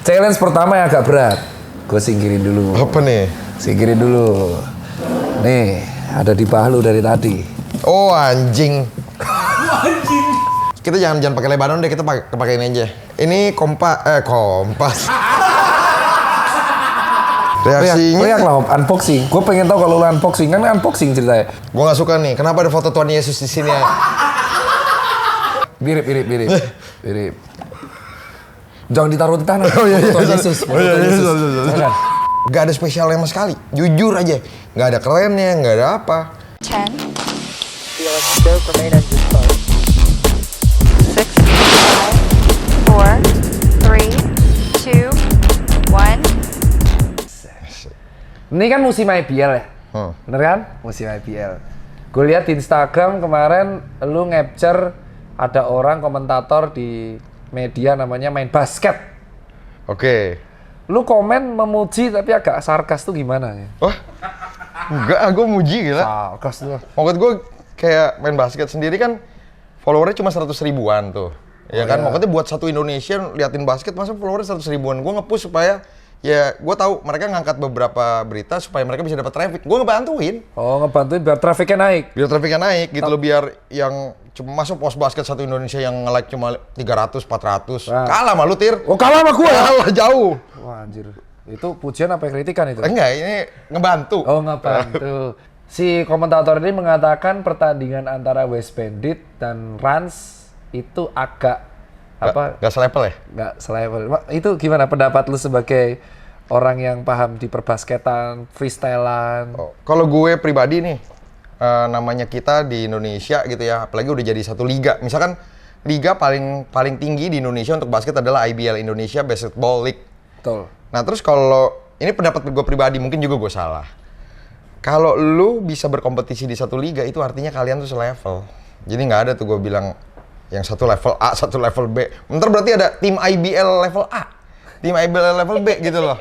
Challenge pertama yang agak berat. Gue singkirin dulu. Apa nih? Singkirin dulu. Nih, ada di paha lu dari tadi. Oh anjing. Kita jangan pakai Lebanon deh, kita pakai ini aja. Ini kompas. Reaksinya Riak lah unboxing. Gue pengen tahu kalau lu unboxing, kan unboxing ceritanya. gue nggak suka nih. Kenapa ada foto Tuhan Yesus di sini ya? Mirip. Jangan ditaruh di tanah. Oh, iya. Foto Yesus. Foto Yesus. Jangan. Gak ada spesialnya sama sekali. Jujur aja. Gak ada kerennya, gak ada apa. 10. Feel like the joke remain on your phone. 6, 5, 4, 3, 2, 1. Ini kan musim IPL ya? Bener kan? Musim IPL. Gue lihat di Instagram kemarin lu ngapture ada orang komentator di media namanya main basket. Oke. Lu komen memuji tapi agak sarkas tuh gimana ya? Wah, enggak, gue muji gila. Sarkas tuh. Maksud gue kayak main basket sendiri kan followernya cuma 100 ribuan tuh. Ya kan, maksudnya buat satu Indonesia liatin basket masa followernya 100 ribuan. Gue nge-push supaya ya gue tahu mereka ngangkat beberapa berita supaya mereka bisa dapat traffic. Gue ngebantuin. Oh, ngebantuin biar trafiknya naik. Biar trafiknya naik gitu loh, biar yang cuma masuk post basket satu Indonesia yang nge-like cuma 300, 400. Nah. Kalah sama lu, Tir. Oh, kalah sama gue ya? Kalah jauh. Wah, anjir. Itu pujian apa kritikan itu? Enggak, ini ngebantu. Oh, ngebantu. Si komentator ini mengatakan pertandingan antara West Bandit dan Rans itu agak Gak selevel ya? nggak selevel. Itu gimana pendapat lu sebagai orang yang paham di perbasketan, freestylean? Oh, kalau gue pribadi nih, namanya kita di Indonesia gitu ya, apalagi udah jadi satu liga. Misalkan liga paling tinggi di Indonesia untuk basket adalah IBL, Indonesia Basketball League. Betul. Nah terus kalau ini pendapat gue pribadi, mungkin juga gue salah. Kalau lu bisa berkompetisi di satu liga itu artinya kalian tuh selevel. Jadi nggak ada tuh gue bilang yang satu level A, satu level B. Bentar berarti ada tim IBL level A, tim IBL level B gitu loh.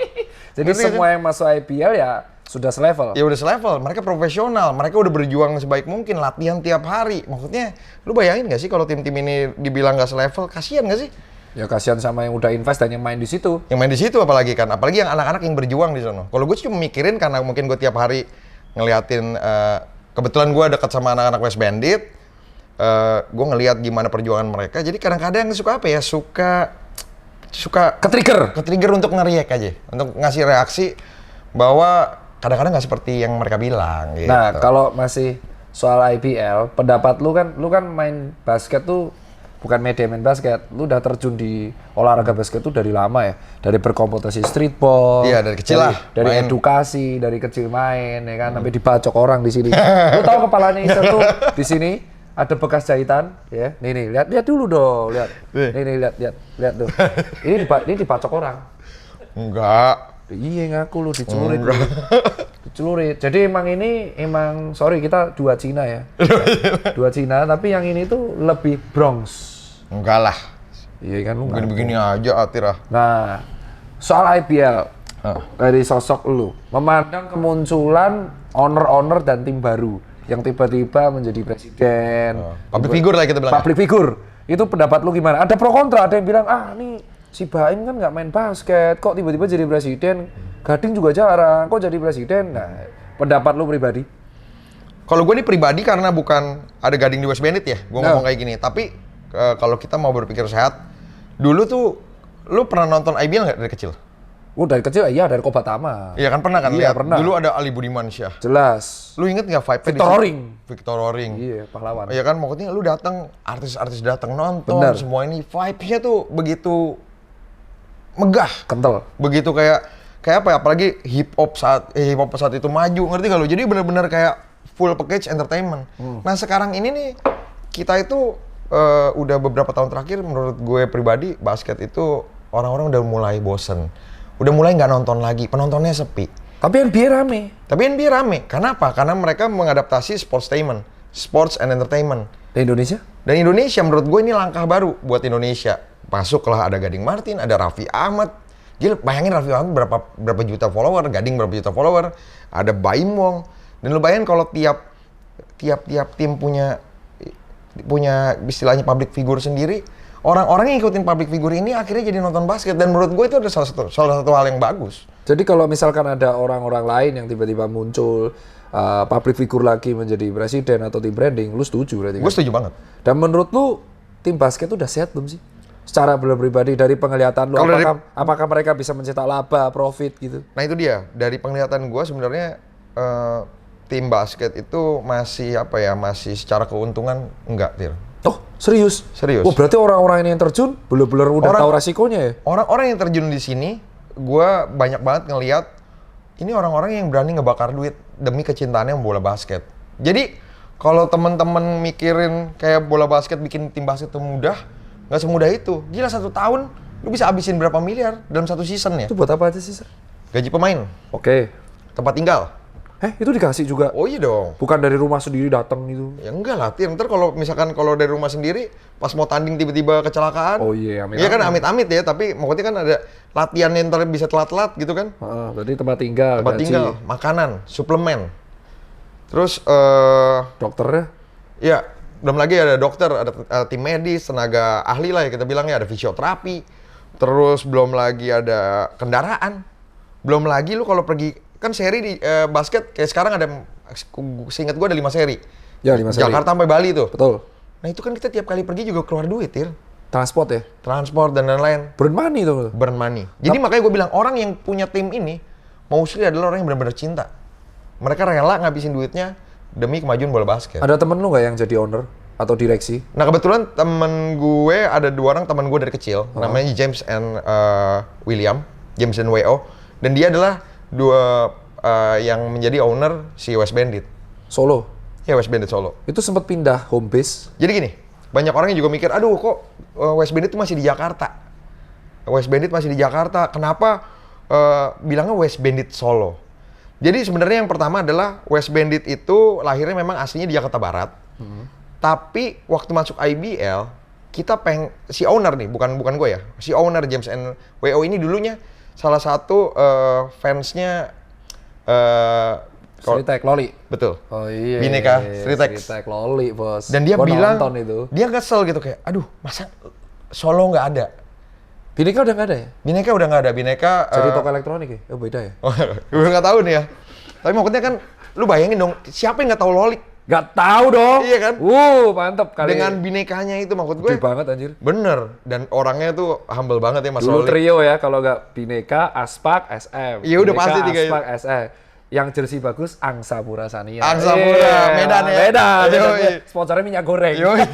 Jadi semua yang masuk IPL ya sudah selevel. Ya udah selevel, mereka profesional, mereka udah berjuang sebaik mungkin, latihan tiap hari. Maksudnya, lu bayangin nggak sih kalau tim-tim ini dibilang nggak selevel, kasihan nggak sih? Ya kasihan sama yang udah invest dan yang main di situ. Yang main di situ apalagi kan, apalagi yang anak-anak yang berjuang di sana. Kalau gue cuma mikirin karena mungkin gue tiap hari ngeliatin, kebetulan gue dekat sama anak-anak West Bandit, gue ngeliat gimana perjuangan mereka. Jadi kadang-kadang suka apa ya, suka ke-trigger untuk ngeriak aja, untuk ngasih reaksi bahwa kadang-kadang nggak seperti yang mereka bilang gitu. Nah, kalau masih soal IPL, pendapat lu kan main basket tuh bukan media main basket, lu udah terjun di olahraga basket tuh dari lama ya, dari berkompetisi streetball. Iya, dari kecil lah. Dari Main. edukasi, dari kecil main, ya kan, sampai dibacok orang di sini. Lu tahu kepalanya Isa tuh di sini ada bekas jahitan, ya. Nih, lihat dulu dong, lihat. Nih, lihat tuh. Ini dibacok orang. Enggak. Iya ngaku lu dicelurit. Dicelurit. Jadi emang sorry kita dua Cina ya. Dua Cina, tapi yang ini tuh lebih Bronx. Enggak lah. Iya kan lu. Begini-begini aja Atir ah. Nah, soal IPL dari sosok lu, memandang kemunculan owner dan tim baru yang tiba-tiba menjadi presiden. Public figure lah kita bilang. Public figure. Itu pendapat lu gimana? Ada pro kontra, ada yang bilang nih si Baim kan nggak main basket, kok tiba-tiba jadi presiden? Gading juga jarang, kok jadi presiden? Nah, pendapat lu pribadi? Kalau gue nih pribadi karena bukan ada Gading di West Bandit ya, gue ngomong kayak gini. Tapi kalau kita mau berpikir sehat, dulu tuh lu pernah nonton IBL nggak dari kecil? Dari kecil iya, dari Kobatama. Iya kan pernah kan? Iya, lihat. pernah. Dulu ada Ali Budimansyah. Jelas. Lu inget nggak vibe-nya Victor Roring. Victor Roring. Iya, pahlawan. Iya kan, maksudnya lu datang, artis-artis datang nonton, Bener. semua ini vibes-nya tuh begitu megah. Kental. Begitu kayak apa ya, apalagi hip hop saat itu maju, ngerti gak lu? Jadi benar-benar kayak full package entertainment. Nah sekarang ini nih kita itu udah beberapa tahun terakhir menurut gue pribadi basket itu orang-orang udah mulai bosen, udah mulai nggak nonton lagi, penontonnya sepi. Tapi NBA rame. Kenapa? Karena mereka mengadaptasi sports and entertainment. Di Indonesia? Dan Indonesia menurut gue ini langkah baru buat Indonesia. Masuklah ada Gading Martin, ada Raffi Ahmad. Gila, bayangin Raffi Ahmad berapa juta follower, Gading berapa juta follower, ada Baim Wong. Dan lu bayangin kalau tiap tim punya istilahnya public figure sendiri, orang-orang yang ngikutin public figure ini akhirnya jadi nonton basket, dan menurut gue itu ada salah satu hal yang bagus. Jadi kalau misalkan ada orang-orang lain yang tiba-tiba muncul public figure lagi menjadi presiden atau tim branding, lu setuju berarti? Gue setuju banget. Dan menurut lu tim basket tuh udah sehat belum sih? Secara pribadi dari penglihatan lu, apakah mereka bisa mencetak laba, profit gitu? Nah itu dia, dari penglihatan gue sebenarnya tim basket itu masih masih secara keuntungan enggak, Tir. Oh, serius? Serius. Oh, berarti orang-orang ini yang terjun bener-bener udah tahu resikonya ya? Orang-orang yang terjun di sini, gue banyak banget ngelihat ini orang-orang yang berani ngebakar duit demi kecintaannya bola basket. Jadi kalau teman-teman mikirin kayak bola basket bikin tim basket itu mudah, nggak semudah itu. Gila 1 tahun lu bisa habisin berapa miliar dalam 1 season ya? Itu buat apa aja sih, Sir? Gaji pemain, Oke. tempat tinggal. Itu dikasih juga? Oh iya dong. Bukan dari rumah sendiri datang gitu? Ya enggak lah, Tir. Ntar kalau misalkan dari rumah sendiri, pas mau tanding tiba-tiba kecelakaan. Oh iya, amit-amit. Iya kan amit-amit ya, tapi maksudnya kan ada latihan yang ntar bisa telat-telat gitu kan. Berarti tempat tinggal, Tempat gaji, tinggal, makanan, suplemen. Terus dokternya? ya, belum lagi ada dokter, ada tim medis, tenaga ahli lah ya kita bilang ya, ada fisioterapi. Terus belum lagi ada kendaraan. Belum lagi lu kalau pergi, kan seri di basket kayak sekarang ada, seingat gua ada 5 seri. Ya, 5 seri. Jakarta sampai Bali tuh. Betul. Nah itu kan kita tiap kali pergi juga keluar duit, Tir. Transport ya? Transport dan lain-lain. Burn money tuh. Burn money. Jadi makanya gue bilang, orang yang punya tim ini, mostly adalah orang yang benar-benar cinta. Mereka rela ngabisin duitnya demi kemajuan bola basket. Ada temen lu nggak yang jadi owner atau direksi? Nah kebetulan temen gue, ada 2 orang temen gue dari kecil. Namanya James and William. James dan W.O. Dan dia adalah 2 yang menjadi owner si West Bandit. Solo? Ya, West Bandit Solo. Itu sempat pindah home base? Jadi gini, banyak orang yang juga mikir, aduh kok West Bandit itu masih di Jakarta. West Bandit masih di Jakarta, kenapa bilangnya West Bandit Solo? Jadi sebenarnya yang pertama adalah West Bandit itu lahirnya memang aslinya di Jakarta Barat. Tapi waktu masuk IBL, kita si owner nih, bukan gue ya, si owner James and W.O. ini dulunya salah satu fansnya Sritek Loli? Betul. Oh iya. Bineka Sritek. Sritek Loli, bos. Dan dia Gua bilang, nonton itu. dia kesel gitu kayak, aduh masa Solo nggak ada? Bineka udah nggak ada ya? Bineka udah nggak ada, Bineka... Jadi toko elektronik ya? Oh beda ya? Gue nggak tahu nih ya. Tapi maksudnya kan, lu bayangin dong, siapa yang nggak tahu Loli? Nggak tahu dong. Iya kan? Mantep kali. Dengan binekanya itu maksud gue. Gede banget anjir. Bener. Dan orangnya tuh humble banget ya Mas Dulu Loli. trio ya, kalau nggak Bineka, Aspak, SM. Iya, udah Bineka, pasti 3 itu. Aspak, SM. Yang jersey bagus, Angsa Pura Sania. Angsa Pura, Medan ya? Medan. Yoi. Sponsornya minyak goreng. Yoi.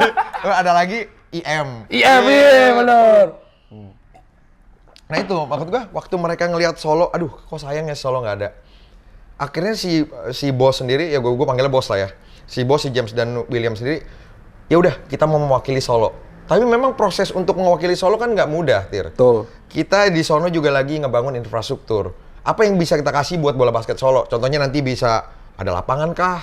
Ada lagi IM. IM, iya bener. Nah itu, maksud gue, waktu mereka ngelihat Solo, aduh kok sayang ya Solo nggak ada. Akhirnya si bos sendiri, ya gue panggilnya bos lah ya. Si bos, si James dan William sendiri, ya udah kita mau mewakili Solo. Tapi memang proses untuk mewakili Solo kan nggak mudah, Tir. Betul. Kita di sono juga lagi ngebangun infrastruktur. Apa yang bisa kita kasih buat bola basket Solo? Contohnya nanti bisa ada lapangan kah?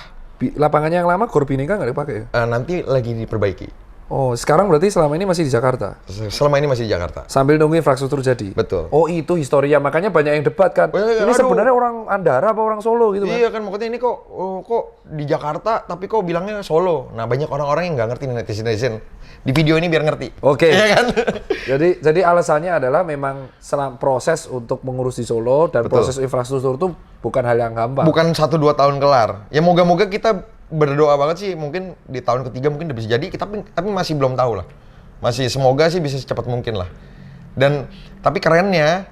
Lapangannya yang lama Gor Bineka nggak dipakai ya? Nanti lagi diperbaiki. Oh, sekarang berarti selama ini masih di Jakarta? Selama ini masih di Jakarta. Sambil nunggu infrastruktur jadi? Betul. Oh, itu historia. Makanya banyak yang debat kan. Ini sebenarnya orang Andara apa orang Solo gitu kan? Iya kan, makanya ini kok di Jakarta tapi kok bilangnya Solo. Nah, banyak orang-orang yang nggak ngerti, netizen. Di video ini biar ngerti. Oke. Iya kan? jadi alasannya adalah memang proses untuk mengurus di Solo dan Betul. proses infrastruktur itu bukan hal yang gampang. Bukan 1-2 tahun kelar. Ya moga-moga kita berdoa banget sih, mungkin di tahun ketiga mungkin udah bisa jadi, tapi masih belum tahu lah. Masih semoga sih bisa secepat mungkin lah. Dan tapi kerennya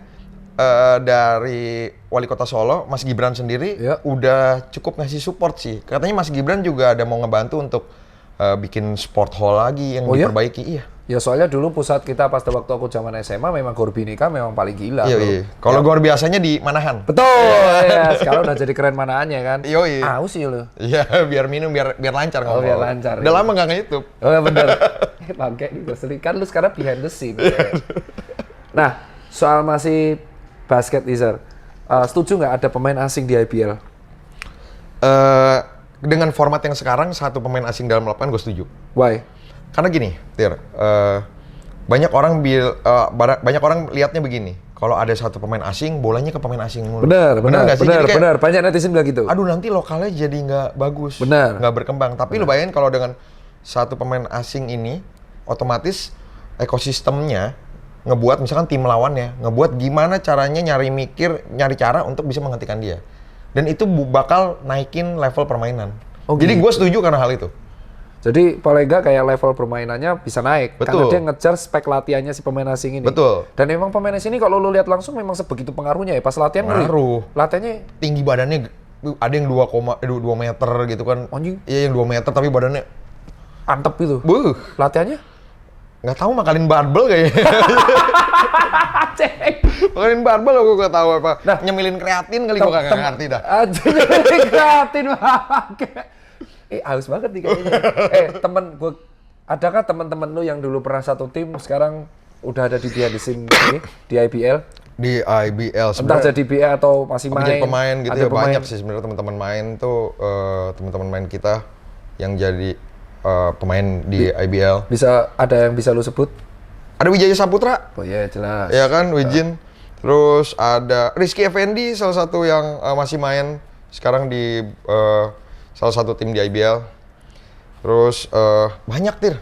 dari Wali Kota Solo, Mas Gibran sendiri udah cukup ngasih support sih. Katanya Mas Gibran juga ada mau ngebantu untuk bikin sport hall lagi yang diperbaiki. Iya. Ya soalnya dulu pusat kita pas waktu aku zaman SMA memang Gor Bineka memang paling gila. Iya. Kalau Gor biasanya di Manahan. Betul. Ya, sekarang udah jadi keren Manahannya kan. Iya. Aus sih lu. Iya, biar minum biar lancar ngomong. Oh, biar lancar. Udah lama nggak nge-YouTube. Oh ya bener. Bangke juga sering kan lu sekarang behind the scene. Nah, soal masih basket Izer. Setuju nggak ada pemain asing di IBL? Dengan format yang sekarang, 1 pemain asing dalam lapangan gue setuju. Why? Karena gini, Tir, banyak orang lihatnya begini. Kalau ada 1 pemain asing, bolanya ke pemain asing mulu. Benar. Banyak netizen bilang gitu. Aduh, nanti lokalnya jadi nggak bagus. Benar. Nggak berkembang. Tapi lu bayangin kalau dengan 1 pemain asing ini, otomatis ekosistemnya ngebuat misalkan tim lawannya, ngebuat gimana caranya nyari cara untuk bisa menghentikan dia. Dan itu bakal naikin level permainan. Jadi gitu. gue setuju karena hal itu. Jadi paling nggak kayak level permainannya bisa naik. Betul. Karena dia ngejar spek latihannya si pemain asing ini. Betul. Dan emang pemain asing ini kalau lu lihat langsung memang sebegitu pengaruhnya ya. Pas latihan ngeri. Ngaruh. Latihannya Tinggi badannya ada yang 2 meter gitu kan. Anjing. Iya yang 2 meter tapi badannya antep gitu. buh. Latihannya? Nggak tahu makanin barbel kayaknya. Cek. Makanin barbel gue nggak tahu apa. Nah, nyemilin kreatin kali gue kagak ngerti dah. Anjing kreatin banget. Haus banget nih kayaknya. Temen gue, adakah teman-teman lu yang dulu pernah satu tim sekarang udah ada di scene ini di IBL? Di IBL Entah jadi BA atau masih main. jadi pemain gitu ada ya banyak sih sebenarnya teman-teman main tuh teman-teman main kita yang jadi pemain di IBL. Bisa ada yang bisa lu sebut? Ada Wijaya Saputra, Oh iya jelas. ya kan Wijin. Terus ada Rizky Effendi, salah satu yang masih main sekarang di salah satu tim di IBL. Terus banyak tir.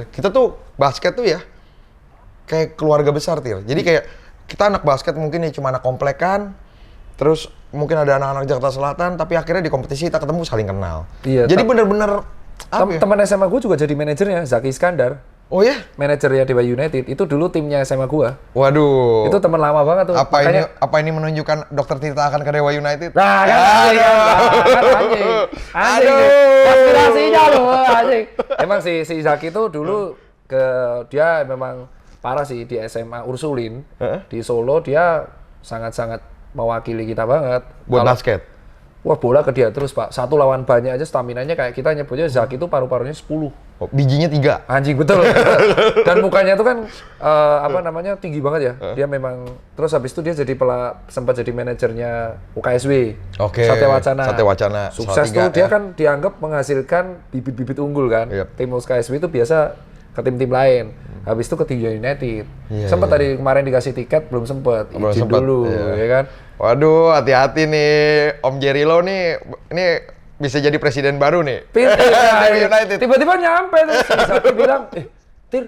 Kita tuh basket tuh ya kayak keluarga besar tir. Jadi kayak kita anak basket mungkin ya cuma anak komplekan. Terus mungkin ada anak-anak Jakarta Selatan, tapi akhirnya di kompetisi kita ketemu saling kenal. Iya, Jadi bener-bener apa ya? Teman SMA gue juga jadi manajernya, Zaki Iskandar. Oh ya? Manajernya Dewa United, itu dulu timnya SMA gue. Waduh. Itu teman lama banget tuh. Apa ini menunjukkan Dokter Tirta akan ke Dewa United? Nah, kan anjing. Konspirasinya loh, anjing. Emang si Zaki tuh dulu dia memang parah sih di SMA Ursulin. Di Solo dia sangat-sangat mewakili kita banget. Buat basket? Wah, bola ke dia terus, Pak. Satu lawan banyak aja staminanya kayak kita nyebutnya Zaki itu paru-parunya 10. Oh, bijinya 3. Anjing, betul. Dan mukanya itu kan tinggi banget ya. Dia memang terus habis itu dia jadi sempat jadi manajernya UKSW. Oke. Satya Wacana. Sukses tuh dia kan dianggap menghasilkan bibit-bibit unggul kan. Yep. Tim UKSW itu biasa ke tim-tim lain. Habis itu ke Dewa United. Iya, Sempat tadi kemarin dikasih tiket belum sempet. Izin dulu, ya kan. Waduh, hati-hati nih Om Jerry Lo nih. Ini bisa jadi presiden baru nih. United. Tiba-tiba nyampe terus Zaki bilang, Tir,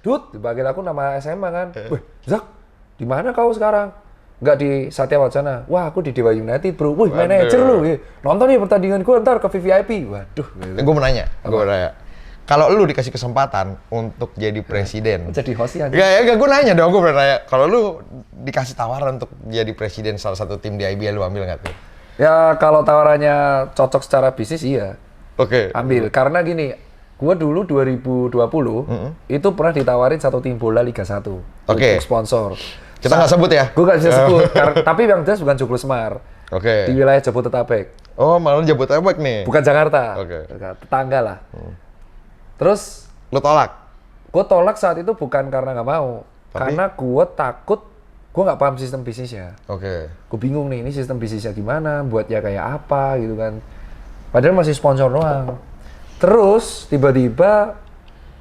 Dut, dipanggil aku nama SMA kan. Wih, Zak, di mana kau sekarang? Nggak di Satya Wacana. Wah, aku di Dewa United, bro. Wih, manajer lu. Nonton nih pertandingan gue ntar ke VVIP. Waduh. Gue mau nanya. Kalau lu dikasih kesempatan untuk jadi presiden. Jadi host ya? Enggak, gue nanya dong. Gue nanya. Kalau lu dikasih tawaran untuk jadi presiden salah satu tim di IBL, lu ambil nggak tuh? Ya, kalau tawarannya cocok secara bisnis, iya. Oke. Ambil. Karena gini, gue dulu 2020 itu pernah ditawarin satu tim bola Liga 1 Oke. untuk sponsor. Kita nggak sebut ya? Gue nggak bisa sebut, tapi yang jelas bukan Joglo Semar. Oke. Di wilayah Jabodetabek. Oh, malah Jabodetabek nih. Bukan Jakarta. Oke. Tetangga lah. Terus Lu tolak? gue tolak saat itu bukan karena nggak mau. Karena gue takut, gue nggak paham sistem bisnisnya. Oke. Gue bingung nih, ini sistem bisnisnya gimana, buatnya kayak apa gitu kan. Padahal masih sponsor doang. Terus tiba-tiba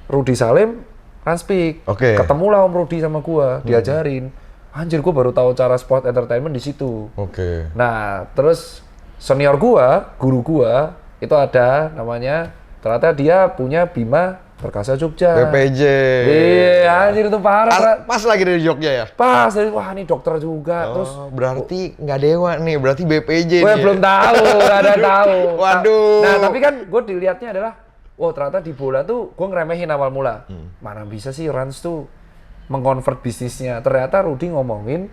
Rudy Salim Ranspik. Oke. Ketemulah Om Rudy sama gue, diajarin. Anjir, gue baru tahu cara sport entertainment di situ. Oke. Nah, terus senior gua, guru gua, itu ada namanya, ternyata dia punya Bima Perkasa Jogja. BPJ. Iya, anjir itu parah. Pas lagi dari Jogja ya? Pas, wah ini dokter juga. Terus, Berarti nggak Dewa nih, berarti BPJ gue nih. belum tahu, nggak ada tahu. Waduh. Nah, tapi kan gue dilihatnya adalah, ternyata di bola tuh gue ngeremehin awal mula. Mana bisa sih Rans tuh mengkonvert bisnisnya. Ternyata Rudy ngomongin,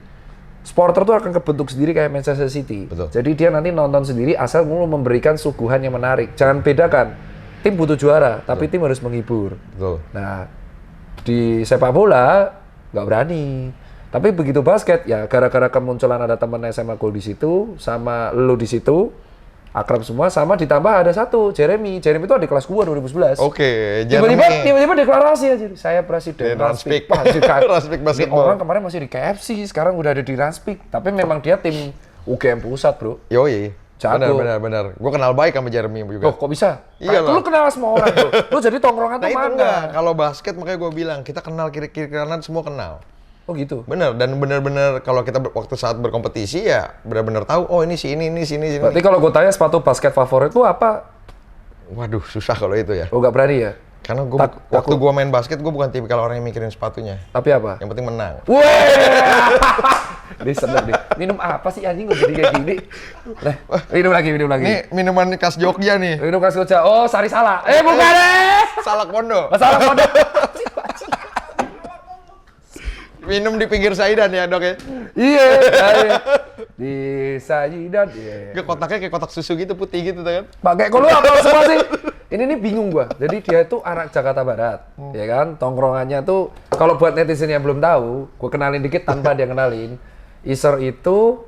supporter tuh akan kebentuk sendiri kayak Manchester City. Betul. Jadi dia nanti nonton sendiri asal lu memberikan suguhan yang menarik. Jangan bedakan, tim butuh juara, tapi tim harus menghibur. Betul. Nah, di sepak bola nggak berani. Tapi begitu basket, ya gara-gara kemunculan ada temen SMA Gold di situ, sama lu di situ, akrab semua, sama ditambah ada satu, Jeremy. Jeremy itu adik kelas gua 2011. Oke, Tiba-tiba deklarasi aja, saya presiden Ranspik. Wah, anjir, kan. Ranspik Ini basketball. orang kemarin masih di KFC, sekarang udah ada di Ranspik. Tapi memang dia tim UGM pusat, bro. Yoi. Jago. Benar. Gue kenal baik sama Jeremy juga. Loh, kok bisa? Iya lah. Lu kenal semua orang, bro. Lu jadi tongkrongan Nah tuh itu mana? enggak, kalau basket makanya gue bilang, kita kenal kiri-kiri kanan semua kenal. Oh gitu? Bener, dan bener-bener kalau kita waktu saat berkompetisi ya bener-bener tahu, oh ini si ini. Berarti kalau gue tanya sepatu basket favorit lu apa? Waduh, susah kalau itu ya. Oh nggak berani ya? Karena waktu gue main basket, gue bukan tipikal orang yang mikirin sepatunya. Tapi apa? Yang penting menang. Wah, dia seneng deh. Minum apa sih anjing gue jadi kayak gini? Nah, minum lagi. Ini minuman khas Jogja nih. Minum khas Jogja. Oh, Sari Salah. Bukan Salak Pondo. Masalah kode. Minum di pinggir Saidan ya dok ya? Iya. Di Sajidan. Ke kotaknya kayak kotak susu gitu, putih gitu kan? Pakai kalau apa semua sih? Ini nih bingung gua. Jadi dia itu anak Jakarta Barat, ya kan? Tongkrongannya tuh kalau buat netizen yang belum tahu, gua kenalin dikit tanpa dia kenalin. Iser itu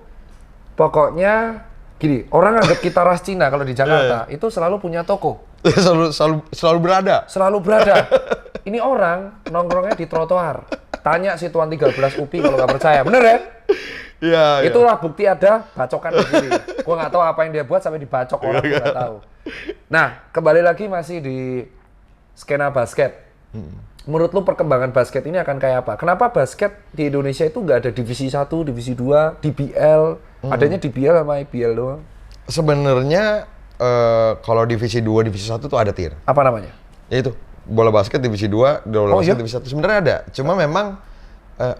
pokoknya gini, orang anggap kita ras Cina kalau di Jakarta itu selalu punya toko. selalu berada. Selalu berada. Ini orang nongkrongnya di trotoar. Tanya si Tuan 13 UPI kalau nggak percaya. Bener ya? Iya. Itulah bukti ada bacokan di sini. Gua nggak tahu apa yang dia buat sampai dibacok orang, gua nggak tahu. Nah, kembali lagi masih di skena basket. Menurut lu perkembangan basket ini akan kayak apa? Kenapa basket di Indonesia itu nggak ada divisi 1, divisi 2, DBL? Adanya DBL sama IBL doang. Sebenarnya kalau divisi 2, divisi 1 tuh ada tier. Apa namanya? Yaitu bola basket divisi 2, bola basket iya? divisi 1. Sebenarnya ada. Cuma memang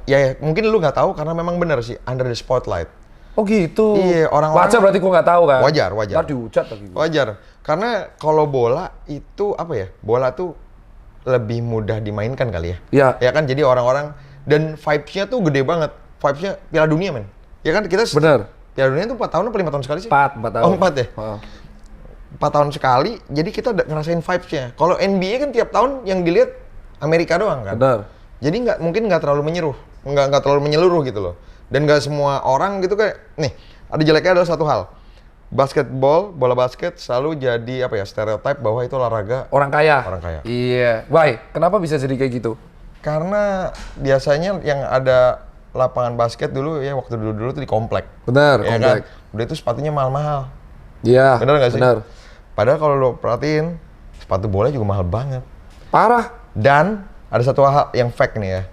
ya mungkin lu nggak tahu karena memang benar sih under the spotlight. Oh gitu. Iya, orang-orang wajar berarti gua nggak tahu kan? Wajar. Ntar dihujat lagi. Wajar. Karena kalau bola itu apa ya? Bola tuh lebih mudah dimainkan kali ya. Iya. Ya kan jadi orang-orang dan vibes-nya tuh gede banget. Vibes-nya Piala Dunia, men. Ya kan kita Bener. Piala Dunia tuh 4 tahun atau 5 tahun sekali sih? 4 tahun. Oh, 4 ya? Oh. 4 tahun sekali, jadi kita ngerasain vibes-nya. Kalau NBA kan tiap tahun yang dilihat Amerika doang kan? Bener. Jadi mungkin nggak terlalu nggak terlalu menyeluruh gitu loh. Dan nggak semua orang gitu kayak, nih, ada jeleknya adalah satu hal. Basketball, bola basket selalu jadi apa ya, stereotip bahwa itu olahraga Orang kaya. orang kaya. Iya. Why? Kenapa bisa jadi kayak gitu? Karena biasanya yang ada lapangan basket dulu ya, waktu dulu tuh di komplek. Bener, Ya komplek. kan? Udah itu sepatunya mahal-mahal. Iya. Bener nggak sih? Bener. Padahal kalau lo perhatiin, sepatu bola juga mahal banget. Parah. Dan ada satu hal yang fact nih ya,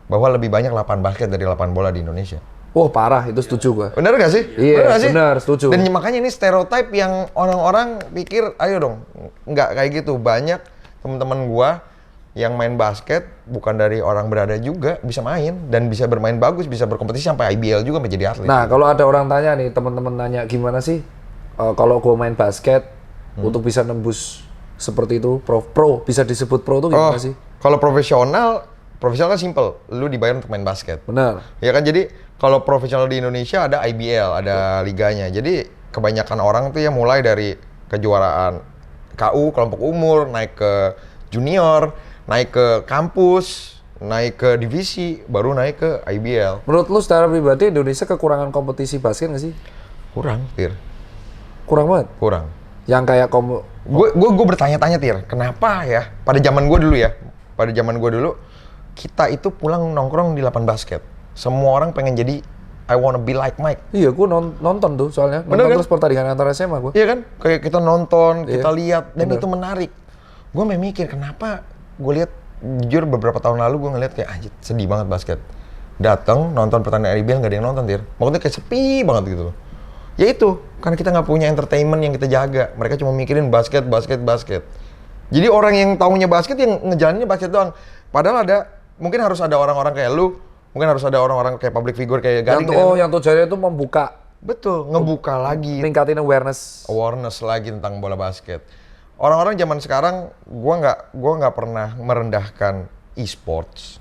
bahwa lebih banyak lapangan basket dari lapangan bola di Indonesia. Oh parah, itu setuju gua. Bener nggak sih? Iya, nggak sih? bener, setuju. Dan makanya ini stereotip yang orang-orang pikir, ayo dong, nggak kayak gitu. Banyak teman-teman gua yang main basket, bukan dari orang berada juga, bisa main, dan bisa bermain bagus, bisa berkompetisi sampai IBL juga menjadi atlet. Nah, kalau ada orang tanya nih, teman-teman nanya gimana sih kalau gua main basket untuk bisa nembus seperti itu, pro bisa disebut pro itu gimana sih? Kalau profesional kan simple, lu dibayar untuk main basket. Benar. Ya kan, jadi kalau profesional di Indonesia ada IBL, ada liganya. Jadi kebanyakan orang tuh ya mulai dari kejuaraan KU, kelompok umur, naik ke junior, naik ke kampus, naik ke divisi, baru naik ke IBL. Menurut lu secara pribadi Indonesia kekurangan kompetisi basket nggak sih? Kurang, Tir. Kurang banget. Kurang. Yang kayak Gue bertanya-tanya, Tir, kenapa ya? Pada zaman gue dulu, kita itu pulang nongkrong di lapangan basket. Semua orang pengen jadi I wanna be like Mike. Iya, gue nonton tuh soalnya. Bener nonton kan? terus pertandingan antara SMA gue. Iya kan? Kayak kita nonton, kita Iya, lihat, dan bener. itu menarik. Gue mikir, kenapa gue lihat, jujur beberapa tahun lalu gue ngeliat kayak, anjir, sedih banget basket. Dateng, nonton pertandingan IBL, nggak ada yang nonton, Tir. Maksudnya kayak sepi banget gitu loh. Ya itu, karena kita nggak punya entertainment yang kita jaga. Mereka cuma mikirin basket. Jadi orang yang taunya basket, yang ngejalaninnya basket doang. Padahal mungkin harus ada orang-orang kayak lu, mungkin harus ada orang-orang kayak public figure kayak Gading. Yang tujuannya itu membuka, Betul, ngebuka lagi. meningkatin awareness. Lagi tentang bola basket. Orang-orang zaman sekarang, gua nggak pernah merendahkan e-sports.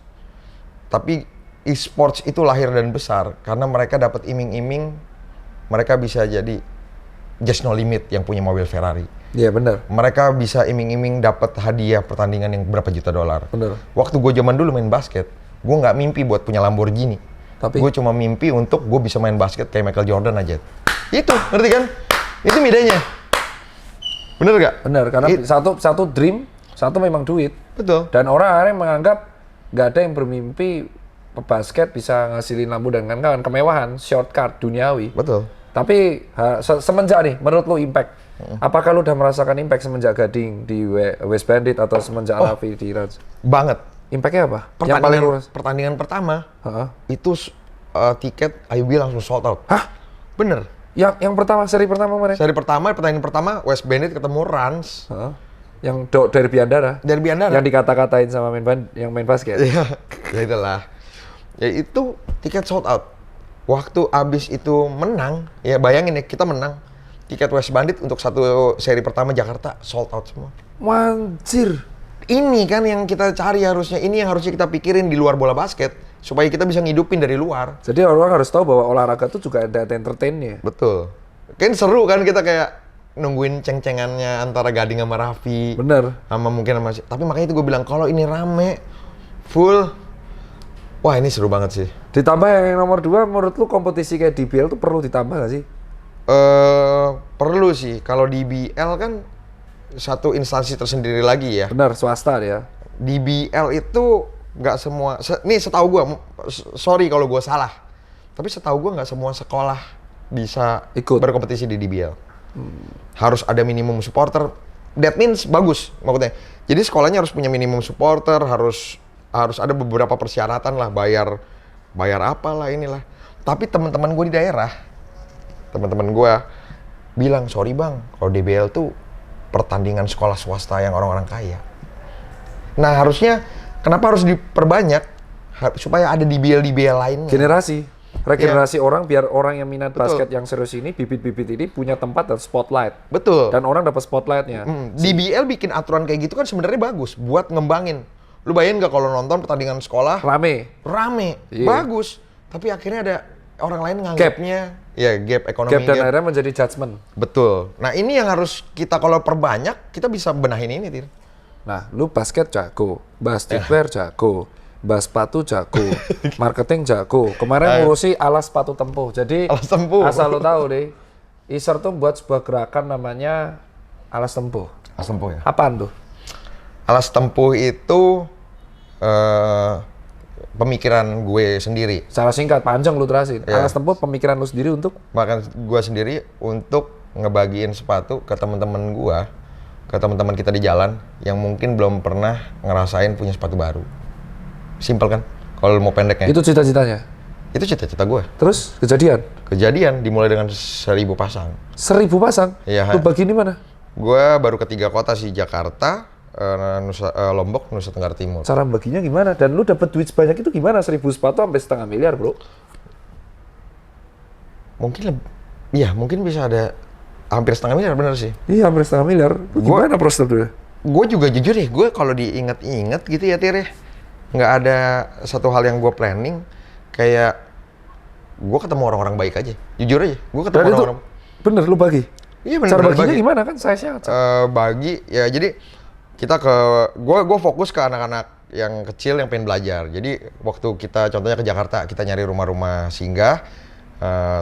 Tapi e-sports itu lahir dan besar karena mereka dapat iming-iming, mereka bisa jadi Just No Limit yang punya mobil Ferrari. Iya benar. Mereka bisa iming-iming dapat hadiah pertandingan yang berapa juta dolar. Bener. Waktu gue zaman dulu main basket, gue nggak mimpi buat punya Lamborghini. Tapi Gue cuma mimpi untuk gue bisa main basket kayak Michael Jordan aja. Itu, ngerti kan? Itu bedanya. Bener gak? benar karena satu dream, satu memang duit. Betul. Dan orang menganggap nggak ada yang bermimpi pebasket bisa ngasilin lampu dan kawan-kawan, kemewahan, shortcut duniawi. Betul. Tapi semenjak nih, menurut lu impact, apakah lu udah merasakan impact semenjak Gading di West Bandit atau semenjak Raffi di Rans? Banget. Impactnya apa? Yang paling lu Pertandingan pertama, Hah? itu tiket IB langsung sold out. Hah? Bener. Yang pertama, seri pertama kemarin? Pertandingan pertama, West Bandit ketemu Rans. Hah? Yang Derby Andara. Derby Andara. Yang dikata-katain sama yang main basket. Iya, ya itulah. Ya itu tiket sold out. Waktu abis itu menang, ya bayangin ya kita menang. Tiket West Bandit untuk satu seri pertama Jakarta sold out semua. Wanjir. Ini kan yang kita cari harusnya, ini yang harusnya kita pikirin di luar bola basket. Supaya kita bisa ngidupin dari luar. Jadi orang harus tahu bahwa olahraga itu juga ada entertainnya. Betul. Kan seru kan kita kayak nungguin ceng-cengannya antara Gading sama Raffi. Bener. Sama mungkin sama tapi makanya itu gue bilang kalau ini rame full, wah ini seru banget sih. Ditambah yang nomor 2, menurut lu kompetisi kayak DBL tuh perlu ditambah nggak sih? Perlu sih. Kalau di BL kan satu instansi tersendiri lagi ya. Bener, swasta dia. DBL itu nggak semua, nih setahu gue, sorry kalau gue salah, tapi setahu gue nggak semua sekolah bisa ikut berkompetisi di DBL. Harus ada minimum supporter. That means bagus maksudnya. Jadi sekolahnya harus punya minimum supporter, harus ada beberapa persyaratan lah, bayar apalah inilah. Tapi teman-teman gue di daerah, teman-teman gue bilang, sorry bang, kalau DBL tuh pertandingan sekolah swasta yang orang-orang kaya. Nah harusnya kenapa harus diperbanyak supaya ada DBL lainnya. Regenerasi orang, biar orang yang minat basket yang serius ini, bibit-bibit ini punya tempat dan spotlight. Betul. Dan orang dapat spotlightnya. DBL bikin aturan kayak gitu kan sebenarnya bagus buat ngembangin. Lu bayangin nggak kalau nonton pertandingan sekolah rame, yeah. Bagus. Tapi akhirnya ada orang lain nganggapnya gap ekonomi. Gap dan akhirnya menjadi judgement. Betul. Nah ini yang harus kita kalau perbanyak kita bisa benahin ini, Tir. Nah, lu basket jago, streetwear jago, sepatu jago, marketing jago. Kemarin ngurusi alas sepatu tempuh. Jadi asal lo tahu deh, Isar tuh buat sebuah gerakan namanya alas tempuh. Alas tempuh ya? Apaan tuh? Alas tempuh itu pemikiran gue sendiri. Secara singkat, panjang lu terasin. Alas tempuh pemikiran lu sendiri untuk? Bahkan gue sendiri untuk ngebagiin sepatu ke teman-teman gue, ke teman-teman kita di jalan yang mungkin belum pernah ngerasain punya sepatu baru. Simpel kan? Kalau mau pendeknya. Itu cita-citanya? Itu cita-cita gue. Terus kejadian? Kejadian dimulai dengan 1.000 pasang. 1.000 pasang? Iya. Lu bagi di mana? Gue baru ke 3 kota sih, Jakarta, Lombok, Nusa Tenggara Timur. Cara baginya gimana? Dan lu dapet duit sebanyak itu gimana? 1.000 sepatu sampai 500 miliar, bro? Mungkin bisa ada hampir 500 miliar, bener sih. Iya, hampir 500 miliar. Gimana prosedurnya? Gue juga jujur ya, gue kalau diinget-inget gitu ya, Tir ya, nggak ada satu hal yang gue planning. Kayak gue ketemu orang-orang baik aja, jujur aja. Gue ketemu orang-orang. Bener, lu bagi? Iya bener. Cara baginya gimana kan? Saya bagi ya, jadi kita gue fokus ke anak-anak yang kecil yang pengen belajar. Jadi waktu kita contohnya ke Jakarta, kita nyari rumah-rumah singgah,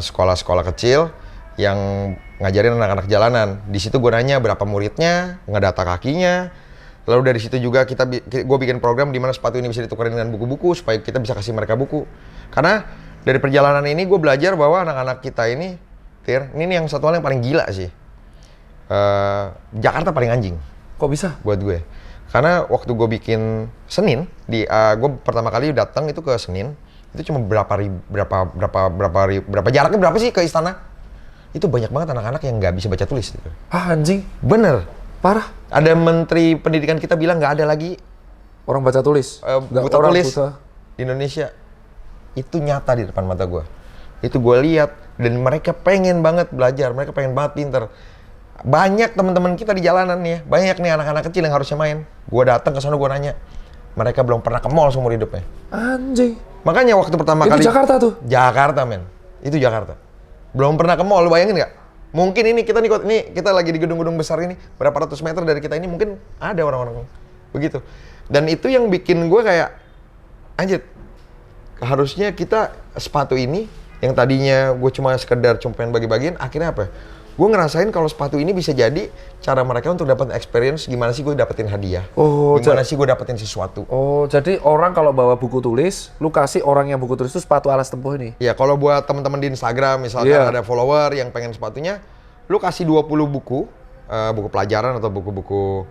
sekolah-sekolah kecil yang ngajarin anak-anak jalanan. Di situ gue nanya berapa muridnya, ngedata kakinya. Lalu dari situ juga gue bikin program di mana sepatu ini bisa ditukarin dengan buku-buku supaya kita bisa kasih mereka buku. Karena dari perjalanan ini gue belajar bahwa anak-anak kita ini, Tir, ini yang satu hal yang paling gila sih. Jakarta paling anjing. Kok bisa? Buat gue. Karena waktu gue bikin Senin, gue pertama kali datang itu ke Senin, itu cuma berapa jaraknya berapa sih ke istana? Itu banyak banget anak-anak yang nggak bisa baca tulis. Gitu. Ah anjing? Bener. Parah. Ada menteri pendidikan kita bilang nggak ada lagi orang baca tulis. Buta tulis di Indonesia. Itu nyata di depan mata gue. Itu gue lihat dan mereka pengen banget belajar, mereka pengen banget pinter. Banyak teman-teman kita di jalanan nih, banyak nih anak-anak kecil yang harusnya main. Gue datang ke sana, gue nanya, mereka belum pernah ke mall seumur hidupnya. Anjing. Makanya waktu pertama kali. Itu Jakarta tuh? Jakarta men, itu Jakarta. Belum pernah ke mall, lu bayangin nggak? Mungkin ini kita lagi di gedung-gedung besar ini, berapa ratus meter dari kita ini mungkin ada orang-orang begitu. Dan itu yang bikin gue kayak, anjir, harusnya kita sepatu ini yang tadinya gue cuma sekedar pengen bagi-bagiin, akhirnya apa? Gue ngerasain kalau sepatu ini bisa jadi cara mereka untuk dapat experience gimana sih gue dapetin hadiah, gimana sih gue dapetin sesuatu. Oh, jadi orang kalau bawa buku tulis, lu kasih orang yang buku tulis itu sepatu alas tempuh ini? Ya, kalau buat teman-teman di Instagram, misalkan ada follower yang pengen sepatunya, lu kasih 20 buku, buku pelajaran atau buku-buku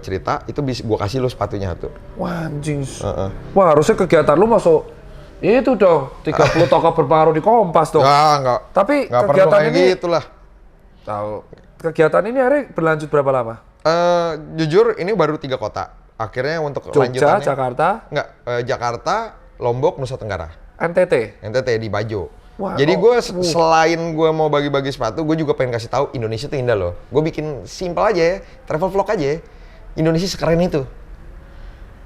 cerita, itu gue kasih lu sepatunya satu. Wah, anjing. Wah, harusnya kegiatan lu masuk itu dong, 30 tokoh berpengaruh di Kompas dong. Enggak. Tapi kegiatan kegiatan ini ini gitulah. Tahu. Kegiatan ini hari berlanjut berapa lama? Jujur ini baru 3 kota. Akhirnya untuk Jogja, lanjutannya Jakarta, enggak, Jakarta, Lombok, Nusa Tenggara. NTT. Di Bajo. Wah, Jadi gue selain gue mau bagi-bagi sepatu, gue juga pengen kasih tahu Indonesia tuh indah loh. Gue bikin simple aja ya, travel vlog aja ya. Indonesia sekeren itu.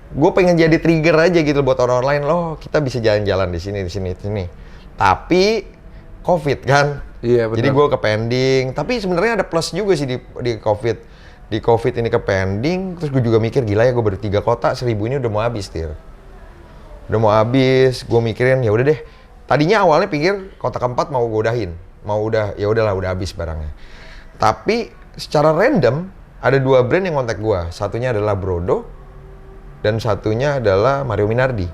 Gue pengen jadi trigger aja gitu buat orang lain loh. Kita bisa jalan-jalan di sini. Tapi COVID kan. Iya, benar. Jadi gue ke pending. Tapi sebenarnya ada plus juga sih di COVID. Di COVID ini ke pending. Terus gue juga mikir gila ya gue baru 3 kota, 1000 ini udah mau habis Tir. Udah mau habis. Gue mikirin ya udah deh. Tadinya awalnya pikir kota keempat mau gue udahin, ya udahlah udah habis barangnya. Tapi secara random ada 2 brand yang kontak gue. Satunya adalah Brodo dan satunya adalah Mario Minardi.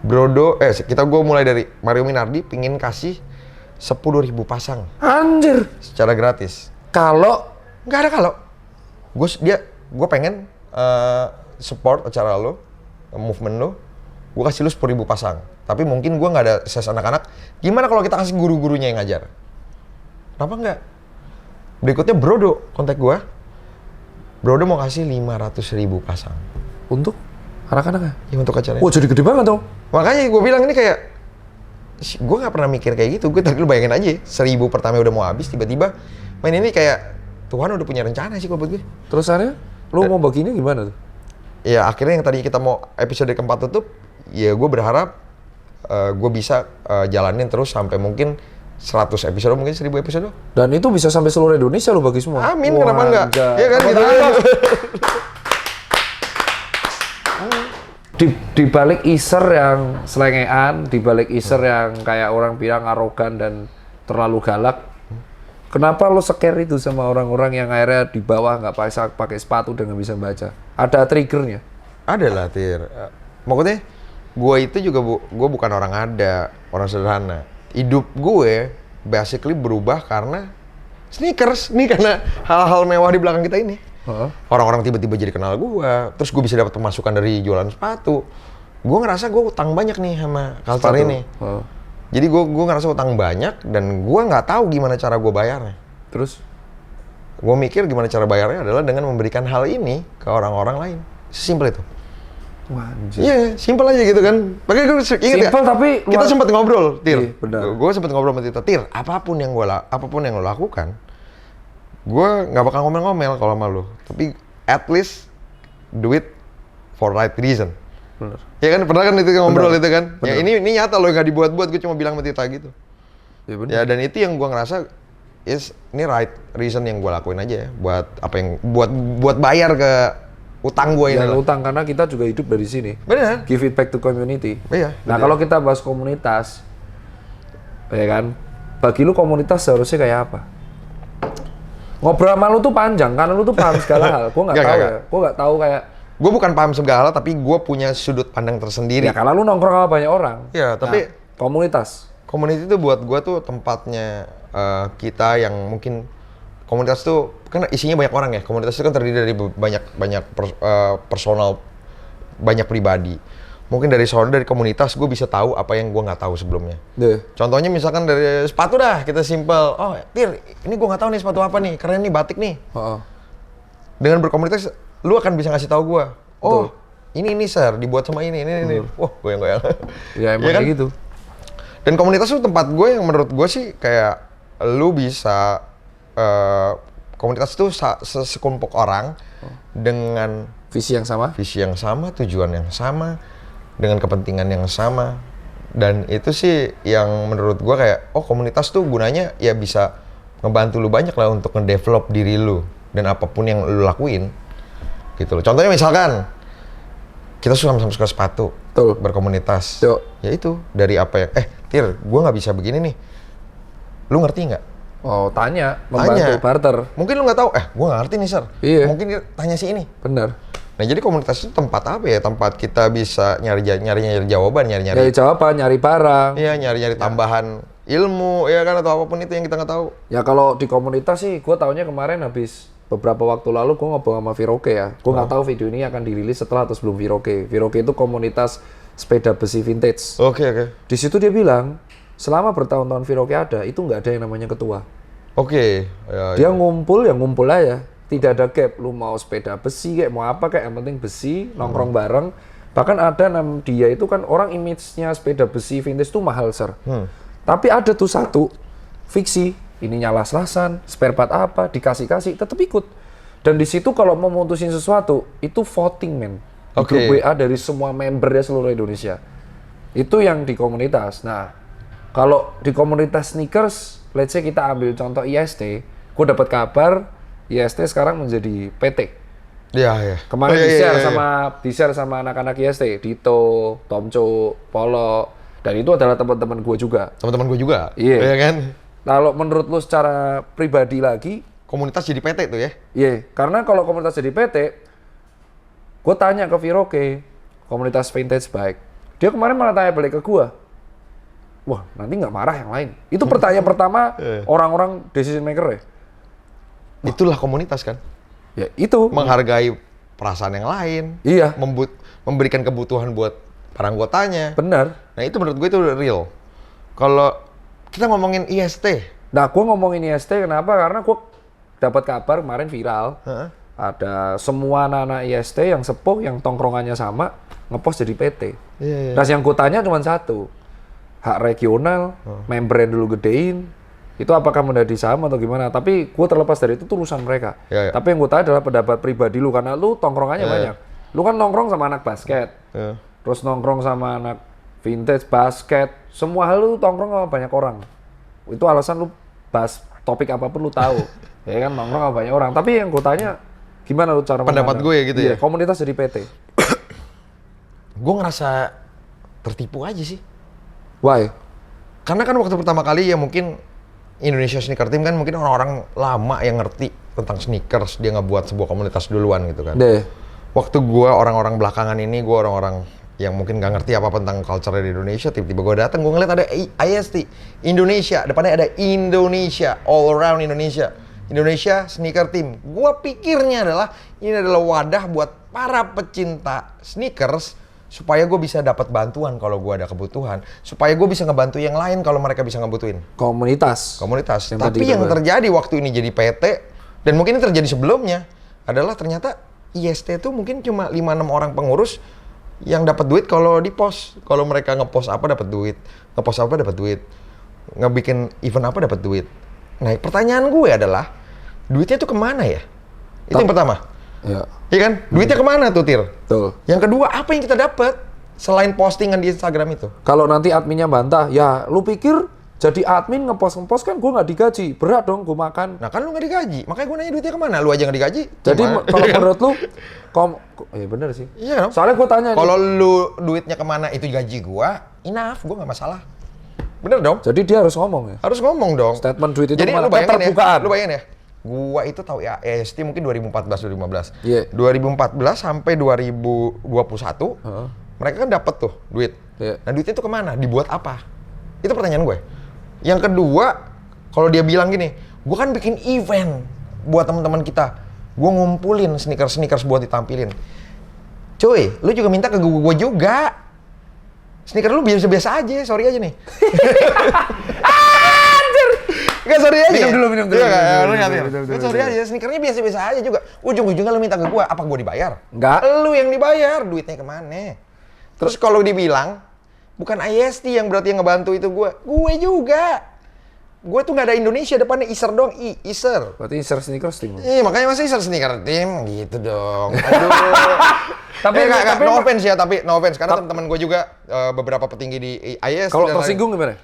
Gue mulai dari Mario Minardi pingin kasih 10.000 pasang Anjir. secara gratis. Kalau Nggak ada kalau. Gue pengen support acara lo, movement lo. Gue kasih lu 10.000 pasang. Tapi mungkin gue nggak ada size anak-anak. Gimana kalau kita kasih guru-gurunya yang ngajar? Kenapa nggak? Berikutnya Brodo kontak gue. Brodo mau kasih 500.000 pasang. untuk anak-anaknya. Ya untuk acaranya. Wah, jadi gede banget dong. Makanya gue bilang ini kayak, gue nggak pernah mikir kayak gitu. Gue tadi lu bayangin aja, 1000 pertama udah mau habis, tiba-tiba main ini kayak Tuhan udah punya rencana sih kalau buat gue. Terusannya, lu mau baginya gimana tuh? Ya akhirnya yang tadi kita mau episode keempat tutup, ya gue berharap gue bisa jalanin terus sampai mungkin 100 episode, mungkin 1000 episode. Dan itu bisa sampai seluruh Indonesia lu bagi semua. Amin, Wah, kenapa enggak? anjay. Iya kan gitu. Di balik iser yang selengean, di balik iser yang kayak orang bilang arogan dan terlalu galak, kenapa lo scare itu sama orang-orang yang akhirnya di bawah nggak pakai sepatu dan nggak bisa baca? Ada triggernya? Ada lah, Tir. Maksudnya, gue itu juga gue bukan orang orang sederhana. Hidup gue basically berubah karena sneakers nih, karena hal-hal mewah di belakang kita ini. Orang-orang tiba-tiba jadi kenal gue, terus gue bisa dapat pemasukan dari jualan sepatu. Gue ngerasa gue utang banyak nih sama culture ini. Jadi gue ngerasa utang banyak dan gue nggak tahu gimana cara gue bayarnya. Terus? Gue mikir gimana cara bayarnya adalah dengan memberikan hal ini ke orang-orang lain. Sesimpel itu. Wah, anjir. Iya, simpel aja gitu kan. Makanya gue inget ya, Simpel tapi kita sempat ngobrol, Tir. Iya, benar. Gue sempat ngobrol sama Tito, Tir, apapun yang lo lakukan, gue nggak bakal ngomel-ngomel kalau sama lo. Tapi at least do it for right reason. Bener. Ya kan, pernah kan itu ngobrol Benar. itu kan. Benar. Ya ini nyata loh, nggak dibuat-buat. Gue cuma bilang sama Tita gitu. Ya, bener. Ya dan itu yang gue ngerasa ini right reason yang gue lakuin aja ya. Buat apa yang buat bayar ke utang gue ini. Jangan lah. utang karena kita juga hidup dari sini. Benar. Give it back to community. Iya. Nah, betul. kalau kita bahas komunitas, ya kan, bagi lu komunitas seharusnya kayak apa? Ngobrol sama lu tuh panjang, karena lu tuh paham segala hal. Gue nggak tahu ya. Gue nggak tahu kayak. Gue bukan paham segala, tapi gue punya sudut pandang tersendiri. Ya karena lu nongkrong sama banyak orang. Iya, tapi komunitas. Komunitas itu buat gue tuh tempatnya kita yang mungkin komunitas tuh kan isinya banyak orang ya. Komunitas itu kan terdiri dari banyak personal, banyak pribadi. Mungkin dari komunitas gue bisa tahu apa yang gue nggak tahu sebelumnya. Contohnya misalkan dari sepatu dah, kita simpel. Oh, Tir, ini gue nggak tahu nih sepatu apa nih, keren nih batik nih. Dengan berkomunitas, lu akan bisa ngasih tahu gue. Oh, ini sir, dibuat sama ini. Wah, goyang-goyang. Ya emang kan? kayak gitu. Dan komunitas itu tempat gue yang menurut gue sih kayak lu bisa komunitas itu sekumpul orang dengan Visi yang sama. tujuan yang sama, dengan kepentingan yang sama. Dan itu sih yang menurut gue kayak, oh komunitas tuh gunanya ya bisa ngebantu lu banyak lah untuk ngedevelop diri lu dan apapun yang lu lakuin gitu loh. Contohnya misalkan kita sama-sama suka sepatu, berkomunitas. Ya itu dari apa ya? Tir, gue nggak bisa begini nih. Lu ngerti nggak? Oh, membantu barter. Mungkin lu nggak tahu. Gue nggak ngerti nih, Sir. Iya. Mungkin tanya si ini. Benar. Nah, jadi komunitas itu tempat apa ya? Tempat kita bisa nyari jawaban, Nyari jawaban, nyari barang. Iya, nyari tambahan ilmu, ya kan, atau apapun itu yang kita nggak tahu. Ya kalau di komunitas sih, gue taunya kemarin habis beberapa waktu lalu gue ngobrol sama Viroke ya. Gue nggak tahu video ini akan dirilis setelah atau sebelum Viroke. Viroke itu komunitas sepeda besi vintage. Oke. Di situ dia bilang, selama bertahun-tahun Viroke ada, itu nggak ada yang namanya ketua. Oke. Dia ngumpul aja. tidak ada gap. Lu mau sepeda besi kayak mau apa kayak yang penting besi, nongkrong bareng. Bahkan ada dia itu kan orang image-nya sepeda besi vintage tuh mahal, Sir. Tapi ada tuh satu fiksi, ininya las-lasan, spare part apa, dikasih-kasih, tetap ikut. Dan di situ kalau mau mutusin sesuatu, itu voting, men. Di grup WA dari semua membernya seluruh Indonesia. Itu yang di komunitas. Nah, kalau di komunitas sneakers, let's say kita ambil contoh IST, gue dapat kabar IST sekarang menjadi PT. Iya. Kemarin di-share sama anak-anak IST, Dito, Tomco, Polo, dan itu adalah teman-teman gue juga. Teman-teman gue juga. Iya kan? Kalau menurut lu secara pribadi lagi, komunitas jadi PT tuh ya? iya, karena kalau komunitas jadi PT, gue tanya ke Viroke, komunitas vintage bike, dia kemarin malah tanya balik ke gue, wah nanti nggak marah yang lain. Itu pertanyaan pertama orang-orang decision maker ya. Itulah komunitas kan? Ya itu. Menghargai perasaan yang lain. Iya. Memberikan kebutuhan buat para anggotanya. Benar. Nah itu menurut gue itu real. Kalau kita ngomongin IST. Nah gue ngomongin IST kenapa? Karena gue dapat kabar kemarin viral. Ada semua anak-anak IST yang sepuh, yang tongkrongannya sama, ngepost jadi PT. Iya. Nah yang gue tanya cuma satu. Hak regional, member yang dulu gedein, itu apakah menjadi saham atau gimana? Tapi gue terlepas dari itu urusan mereka. Iya. Tapi yang gue tanya adalah pendapat pribadi lu, karena lu tongkrongannya banyak. Lu kan nongkrong sama anak basket, terus nongkrong sama anak vintage, basket, semua hal lu tongkrong sama banyak orang. Itu alasan lu bahas topik apapun lu tahu. Ya kan nongkrong sama banyak orang. Tapi yang gue tanya, gimana lu cara pendapat gue ya gitu ya? Komunitas jadi PT. Gue ngerasa tertipu aja sih. Why? Karena kan waktu pertama kali ya mungkin Indonesia Sneaker Team kan mungkin orang-orang lama yang ngerti tentang sneakers, dia ngebuat sebuah komunitas duluan gitu kan. Waktu gua orang-orang belakangan ini, gua orang-orang yang mungkin nggak ngerti apa tentang culture di Indonesia, tiba-tiba gua datang, gua ngeliat ada IST Indonesia, depannya ada Indonesia, all around Indonesia, Indonesia Sneaker Team. Gua pikirnya adalah ini adalah wadah buat para pecinta sneakers supaya gue bisa dapat bantuan kalau gue ada kebutuhan, supaya gue bisa ngebantu yang lain kalau mereka bisa ngebutuhin. Komunitas. Tapi yang terjadi waktu ini jadi PT, dan mungkin ini terjadi sebelumnya, adalah ternyata IST itu mungkin cuma 5-6 orang pengurus yang dapat duit kalau di post. Kalau mereka ngepost apa dapat duit, ngepost apa dapat duit, ngebikin event apa dapat duit. Nah pertanyaan gue adalah, duitnya tuh kemana ya? Itu yang pertama. Iya kan? Duitnya kemana tuh, Tir? Betul. Yang kedua, apa yang kita dapat selain postingan di Instagram itu? Kalau nanti adminnya bantah, ya lu pikir jadi admin ngepost kan gue nggak digaji, berat dong gue makan. Nah kan lu nggak digaji, makanya gue nanya duitnya kemana? Lu aja nggak digaji. Jadi kalau menurut lu, bener sih. Iya dong. Soalnya gue tanya kalau lu duitnya kemana itu gaji gue, enough, gue nggak masalah. Bener dong? Jadi dia harus ngomong ya? Harus ngomong dong. Statement duit itu jadi kemana? Lu bayangin Keterbukaan. Lu bayangin ya. Gua itu tahu ya EST mungkin 2014-2015. Yeah. 2014 sampai 2021, mereka kan dapat tuh duit. Yeah. Nah duitnya itu kemana? Dibuat apa? Itu pertanyaan gue. Yang kedua, kalau dia bilang gini, gua kan bikin event buat teman-teman kita. Gua ngumpulin sneakers buat ditampilin. Cuy, lu juga minta ke gua juga. Sneaker lu biasa-biasa aja, sorry aja nih. Gak sorry aja. Minum dulu. Sorry aja, sneakernya biasa-biasa aja juga. Ujung-ujungnya lu minta ke gua, apa gua dibayar? Enggak. Lu yang dibayar, duitnya kemana? Terus kalau dibilang, bukan IST yang berarti yang ngebantu itu gue juga. Gue tuh nggak ada Indonesia, depannya Iser doang, Iser. Berarti Iser Sneakers Team. Iya, makanya masa Iser Sneaker Team gitu dong. Aduh. tapi no offense ya, no offense karena teman-teman gue juga beberapa petinggi di IST. Kalau tersinggung gimana?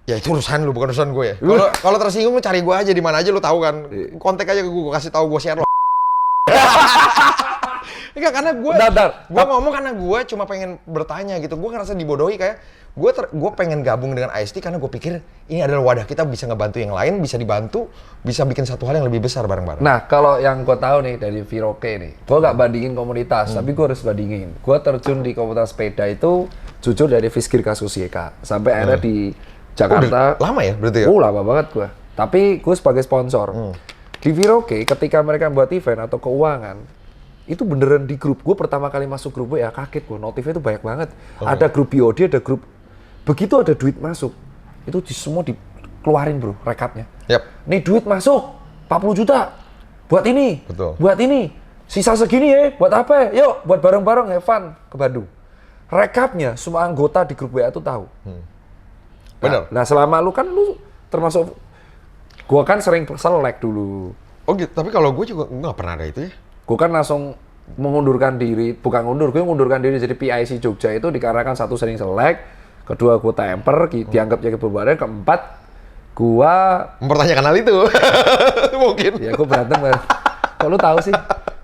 Ya itu urusan lu, bukan urusan gue ya. Kalau tersinggung lu cari gue aja di mana aja, lu tahu kan. Kontak aja ke gue kasih tahu, gue share lo. Enggak, karena gue ngomong karena gue cuma pengen bertanya gitu. Gue ngerasa dibodohi kayak gue pengen gabung dengan IST karena gue pikir ini adalah wadah kita bisa ngebantu yang lain, bisa dibantu, bisa bikin satu hal yang lebih besar bareng-bareng. Nah, kalau yang gue tahu nih dari Viroke nih, gue nggak bandingin komunitas, tapi gue harus bandingin. Gue terjun di komunitas sepeda itu jujur dari Fiskir kasus YK sampai akhirnya di Jakarta. Lama ya berarti ya? Lama banget gue. Tapi gue sebagai sponsor. Di Viroke ketika mereka buat event atau keuangan, itu beneran di grup. Gue pertama kali masuk grup ya kaget gue. Notifnya itu banyak banget. Ada grup BOD, ada grup. Begitu ada duit masuk, itu semua dikeluarin bro, rekapnya. Yep. Nih duit masuk, 40 juta. buat ini, Betul. buat ini, sisa segini ya, buat apa ya? Yuk, buat bareng-bareng, have fun ke Bandung. Rekapnya, semua anggota di grup WA itu tahu. Bener. Nah, selama lu kan lu termasuk, gua kan sering selek dulu. Oh gitu, tapi kalau gue juga nggak pernah ada itu ya. Gua kan langsung mengundurkan diri, bukan gue mengundurkan diri jadi PIC Jogja itu dikarenakan satu sering selek, kedua gua temper, dianggap jadi kebebaran, keempat gua Mempertanyakan hal itu. Mungkin. ya gua berantem kan. Kok lu tahu sih?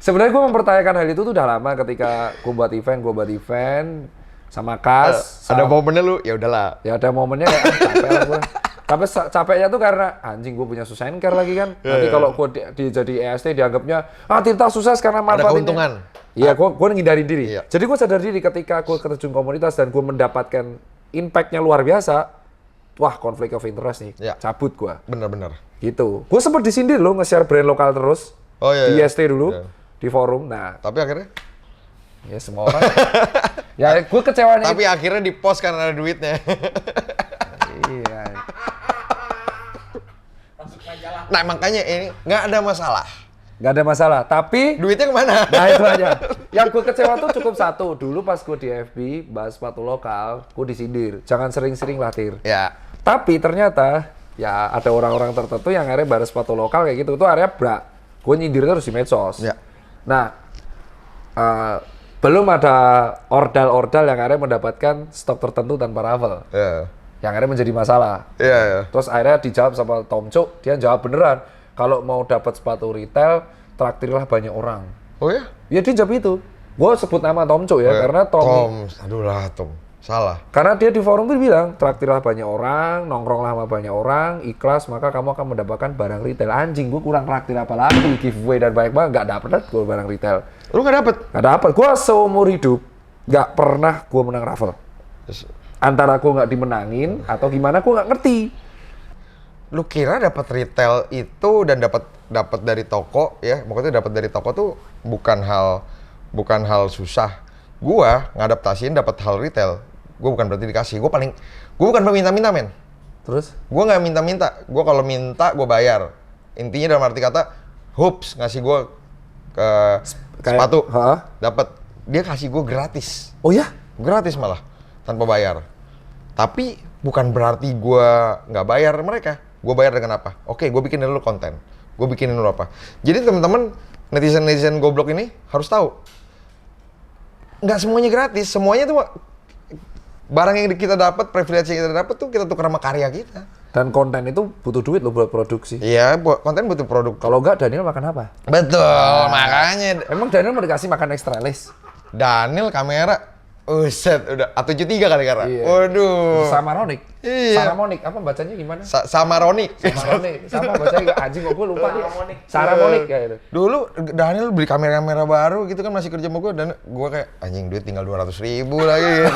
Sebenarnya gua mempertanyakan hal itu tuh udah lama ketika gua buat event sama Kas. Ada momennya lu, ya udahlah. Ya ada momennya kayak capek lah gua. Tapi capeknya tuh karena anjing gue punya susah care lagi kan. Nanti kalau gue jadi EST dianggapnya Tirta sukses karena Ada manfaatin. keuntungan. Iya, gue ngindarin diri. Iya. Jadi gue sadar diri ketika gue terjun komunitas dan gue mendapatkan impact-nya luar biasa. Wah, konflik of interest nih. Iya. Cabut gue. Bener-bener. Gitu. Gue sempat disindir loh nge-share brand lokal terus. Oh iya. Di iya. IST dulu. Iya. Di forum. Nah, Tapi akhirnya? ya semua orang. Ya gue kecewanya. Tapi akhirnya di-post karena ada duitnya. Iya. Nah makanya ini nggak ada masalah. Nggak ada masalah. Tapi Duitnya kemana? nah itu aja. Yang gue kecewa tuh cukup satu. Dulu pas gue di FB bahas sepatu lokal, gue disindir. Jangan sering-sering latih. Ya. Tapi ternyata ya ada orang-orang tertentu yang akhirnya bahas sepatu lokal kayak gitu. Itu akhirnya gue nyindir terus di medsos. Ya. Nah, belum ada ordal-ordal yang akhirnya mendapatkan stok tertentu tanpa raffle. Ya. Yang akhirnya menjadi masalah. Iya, ya. Terus akhirnya dijawab sama Tom Cuk, dia jawab beneran. Kalau mau dapat sepatu retail, traktirlah banyak orang. Oh ya? Ya dia jawab itu. Gue sebut nama Tom Cuk ya, Oh, ya. karena Aduh lah Tom. Salah. karena dia di forum tuh bilang, traktirlah banyak orang, nongkronglah sama banyak orang, ikhlas, maka kamu akan mendapatkan barang retail. Anjing, gue kurang traktir apa lagi, giveaway dan banyak banget, nggak dapet gue barang retail. Lu nggak dapet? Nggak dapet. Gue seumur hidup, nggak pernah gue menang raffle. Antara gue nggak dimenangin, atau gimana gue nggak ngerti. Lu kira dapat retail itu dan dapat dari toko ya? Maksudnya dapat dari toko tuh bukan hal susah. Gua ngadaptasiin dapat hal retail. Gua bukan berarti dikasih. Gua bukan peminta-minta men. Terus? Gua nggak minta-minta. Gua kalau minta gua bayar. Intinya dalam arti kata, hoops ngasih gua ke sepatu, dapat. Dia kasih gua gratis. Oh ya? Gratis malah, tanpa bayar. Tapi bukan berarti gua nggak bayar mereka. Gua bayar dengan apa? Oke, gua bikinin dulu konten. Gua bikinin dulu apa. Jadi teman-teman netizen goblok ini harus tahu. Nggak semuanya gratis. Semuanya tuh barang yang kita dapat, privilege yang kita dapat tuh kita tukar sama karya kita. Dan konten itu butuh duit loh buat produksi. Iya, buat konten butuh produk. Kalau nggak, Daniel makan apa? Betul, makanya Emang Daniel mau dikasih makan extra list? Daniel kamera, udah A73 kali karena. Iya. Waduh. Sama Ronik. Iya. Sama Monik. Apa bacanya gimana? Sama Roni. Sama Ronik. Sama bacanya anjing kok gue lupa nih. Sarah Monik kayak itu. Dulu Daniel beli kamera baru gitu kan masih kerja sama gue dan gue kayak anjing duit tinggal 200.000 lagi gitu.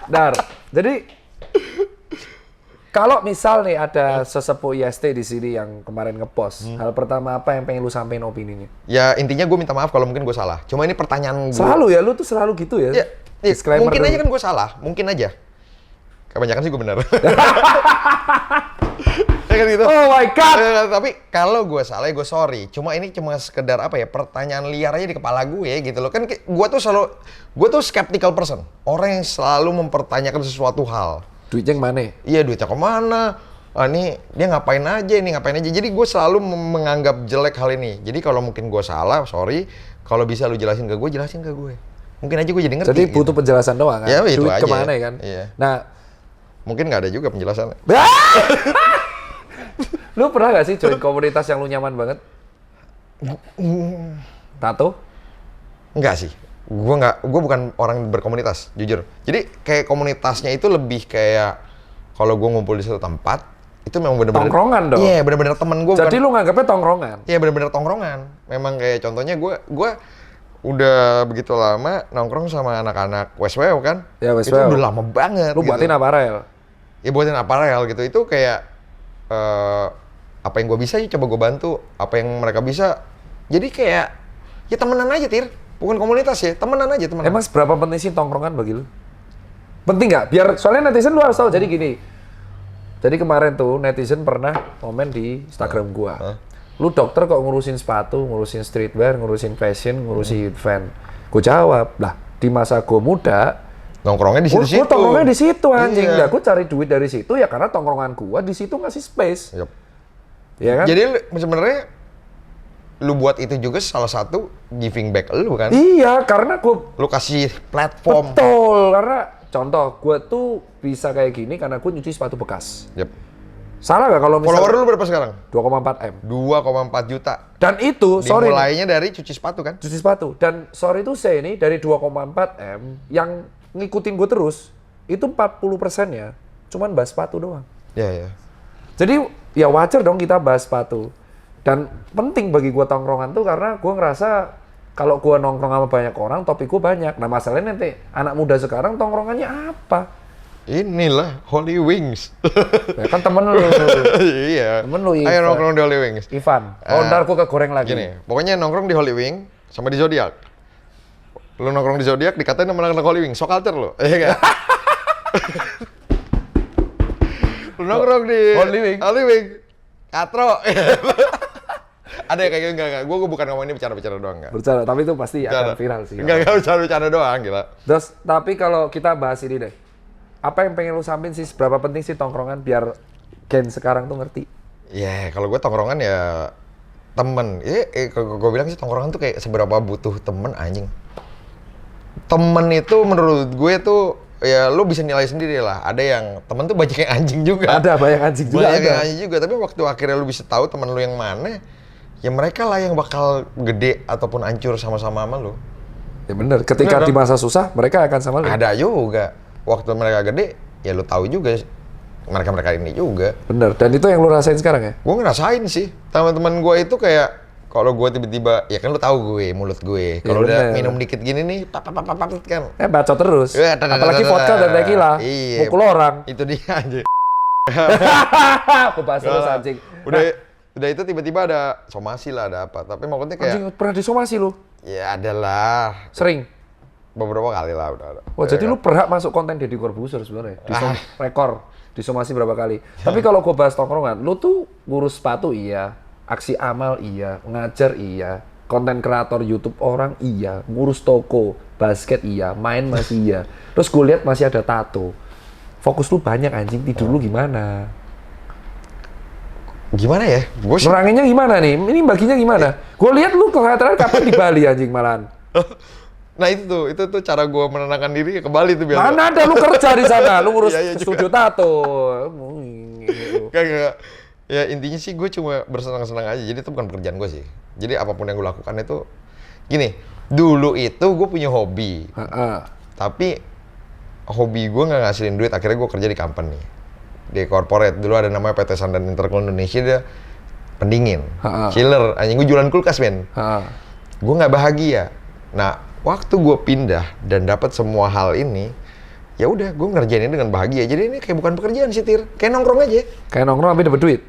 Dar. Jadi kalau misal nih ada sesepuh IST di sini yang kemarin ngepost, hal pertama apa yang pengen lu sampein opininya? Ya intinya gue minta maaf kalau mungkin gue salah. Cuma ini pertanyaan gue. Selalu ya, lu tuh selalu gitu ya? Ya, Disclaimer mungkin dulu. aja kan gue salah, mungkin aja. Kebanyakan sih gue benar. Ya kan gitu. Oh my God! Tapi kalau gue salah, gue sorry. Cuma ini cuma sekedar apa ya, pertanyaan liar aja di kepala gue gitu loh. Kan gue tuh skeptical person. Orang yang selalu mempertanyakan sesuatu hal. Duitnya yang mana? Iya, duitnya kemana? Ini dia ngapain aja, ini ngapain aja. Jadi gue selalu menganggap jelek hal ini. Jadi kalau mungkin gue salah, sorry. Kalau bisa lu jelasin ke gue, jelasin ke gue. Mungkin aja gue jadi ngerti. Jadi butuh gitu. penjelasan doang kan? Ya, itu Duit aja. kemana kan? Iya. Nah, Mungkin nggak ada juga penjelasannya. lu pernah gak sih join komunitas yang lu nyaman banget? Tato? Enggak sih. Gue bukan orang berkomunitas, jujur. Jadi kayak komunitasnya itu lebih kayak kalau gue ngumpul di satu tempat, itu memang bener-bener Tongkrongan dong? Iya, bener-bener temen gue. Jadi lu nganggapnya tongkrongan? Iya, bener-bener tongkrongan. Memang kayak contohnya gue udah begitu lama nongkrong sama anak-anak Westwell kan. Ya, Itu Westwell. udah lama banget. Lu gitu. buatin aparel? Ya buatin aparel gitu. Itu kayak apa yang gue bisa ya coba gue bantu. Apa yang mereka bisa. Jadi kayak ya temenan aja, Tir. Bukan komunitas ya, temenan aja, temenan. Emang seberapa penting sih tongkrongan bagi lu? Penting nggak? Biar soalnya netizen lu harus tahu. Jadi gini, Jadi kemarin tuh netizen pernah komen di Instagram gua. Lu dokter kok ngurusin sepatu, ngurusin streetwear, ngurusin fashion, ngurusin event. Gua jawab, lah di masa gua muda, Nongkrongnya di situ-situ. gua tongkrongnya di situ anjing. Iya. Ya gua cari duit dari situ ya karena tongkrongan gua di situ ngasih space. Yup. Ya kan? Jadi sebenarnya lu buat itu juga salah satu giving back lu kan? Iya, karena gua Lu kasih platform. betul, karena contoh gua tuh bisa kayak gini karena gua nyuci sepatu bekas. Yep. Salah nggak kalau Follower misalnya lu berapa sekarang? 2,4 M. 2,4 juta. Dan itu, sorry, Dimulainya dari cuci sepatu kan? cuci sepatu. Dan sorry tuh saya ini dari 2,4 M yang ngikutin gue terus, itu 40%-nya cuman bahas sepatu doang. Iya, iya. Jadi ya wajar dong kita bahas sepatu. Dan penting bagi gue tongkrongan tuh karena gue ngerasa kalau gue nongkrong sama banyak orang, topik gue banyak. Nah masalahnya nanti anak muda sekarang tongkrongannya apa? Inilah Holy Wings. Ya kan temen lu, Iya. Temen lu, Ayo Ivan. nongkrong di Holy Wings. Ivan. Oh ntar gue kegoreng lagi. Gini, pokoknya nongkrong di Holy Wing sama di Zodiac. Lu nongkrong di Zodiac dikatain sama anak Holy Wing, so culture lu. Iya kan? Lu nongkrong di Holy Wing. Holy Wing. Katro. Ada ya kayak gitu enggak? Gue bukan ngomong ini bercanda-bercanda doang enggak. Bercanda, tapi itu pasti akan viral sih. Enggak bercanda-bercanda doang, gila. Terus, tapi kalau kita bahas ini deh, apa yang pengen lu sampein sih, seberapa penting sih tongkrongan biar gen sekarang tuh ngerti? Ya, kalau gue tongkrongan ya temen. Kalau gue bilang sih tongkrongan tuh kayak seberapa butuh temen anjing. Temen itu menurut gue tuh ya lu bisa nilai sendiri lah. Ada yang temen tuh banyak yang anjing juga. Ada banyak anjing juga. Banyak ada. yang anjing juga. Tapi waktu akhirnya lu bisa tahu temen lu yang mana, ya mereka lah yang bakal gede ataupun hancur sama-sama sama lu. Ya bener, ketika Bener di masa susah mereka akan sama lu. Ada juga. Waktu mereka gede, ya lu tahu juga mereka ini juga. Bener, dan itu yang lu rasain sekarang ya? Gue ngerasain sih, teman-teman gue itu kayak kalau gue tiba-tiba, ya kan lu tahu gue, mulut gue. Kalau udah bener. minum dikit gini nih, kan. Bacot terus. Ya, Apalagi vodka dan tequila, Iya. mukul orang. Itu dia aja. Aku bahas terus anjing. Udah itu tiba-tiba ada somasi lah, ada apa. Tapi maksudnya kayak, Anjing, pernah disomasi lu? ya adalah Sering? beberapa kali lah udah ada. Wah, jadi lu berhak masuk konten Deddy Corbuzier sebenarnya. Rekor, disomasi berapa kali. Tapi kalau gua bahas tongkrongan, lu tuh ngurus sepatu iya, aksi amal iya, ngajar iya, konten kreator YouTube orang iya, ngurus toko, basket iya, main masih iya. Terus gue lihat masih ada tato. Fokus lu banyak anjing, tidur lu gimana? Gimana ya? Gue sih Neranginnya gimana nih? Ini baginya gimana? Gue lihat lu kelihatan kapan di Bali anjing malahan. nah itu tuh cara gue menenangkan diri ke Bali tuh biasa. Mana ada lu kerja di sana? Lu ngurus Iya, iya studio tato. Kagak. Ya intinya sih gue cuma bersenang-senang aja. Jadi itu bukan pekerjaan gue sih. Jadi apapun yang gue lakukan itu gini. Dulu itu gue punya hobi. Tapi hobi gue nggak ngasilin duit. Akhirnya gue kerja di company, di corporate. Dulu ada namanya PT Sandan Intercool Indonesia, dia pendingin, chiller. Anjing gue jualan kulkas men. Gue nggak bahagia. Nah waktu gue pindah dan dapat semua hal ini, ya udah gue ngerjain ini dengan bahagia. Jadi ini kayak bukan pekerjaan sih, Tir. Kayak nongkrong aja. Kayak nongkrong tapi dapat duit.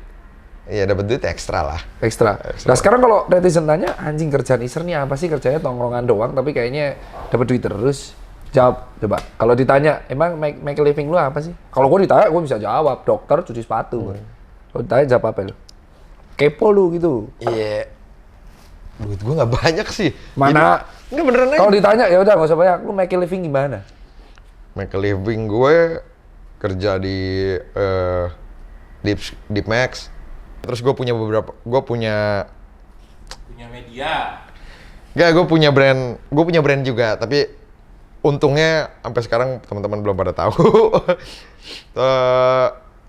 Iya dapat duit ekstra lah. Ekstra. Nah sekarang kalau netizen tanya, anjing kerjaan Iser nih apa sih? Kerjanya tongkrongan doang tapi kayaknya dapat duit terus. Jawab, coba. Kalau ditanya, emang make a living lu apa sih? Kalau gue ditanya, gue bisa jawab. Dokter, cuci sepatu. Kalau ditanya, jawab apa lu? Kepo lu gitu. Iya. Duit gue nggak banyak sih. Mana? Nggak beneran aja. Kalau ditanya, ya udah nggak usah banyak. Lu make a living gimana? Make a living gue kerja di Deep Max. Terus gue punya punya media. Enggak, gue punya brand juga, tapi untungnya sampai sekarang teman-teman belum pada tahu.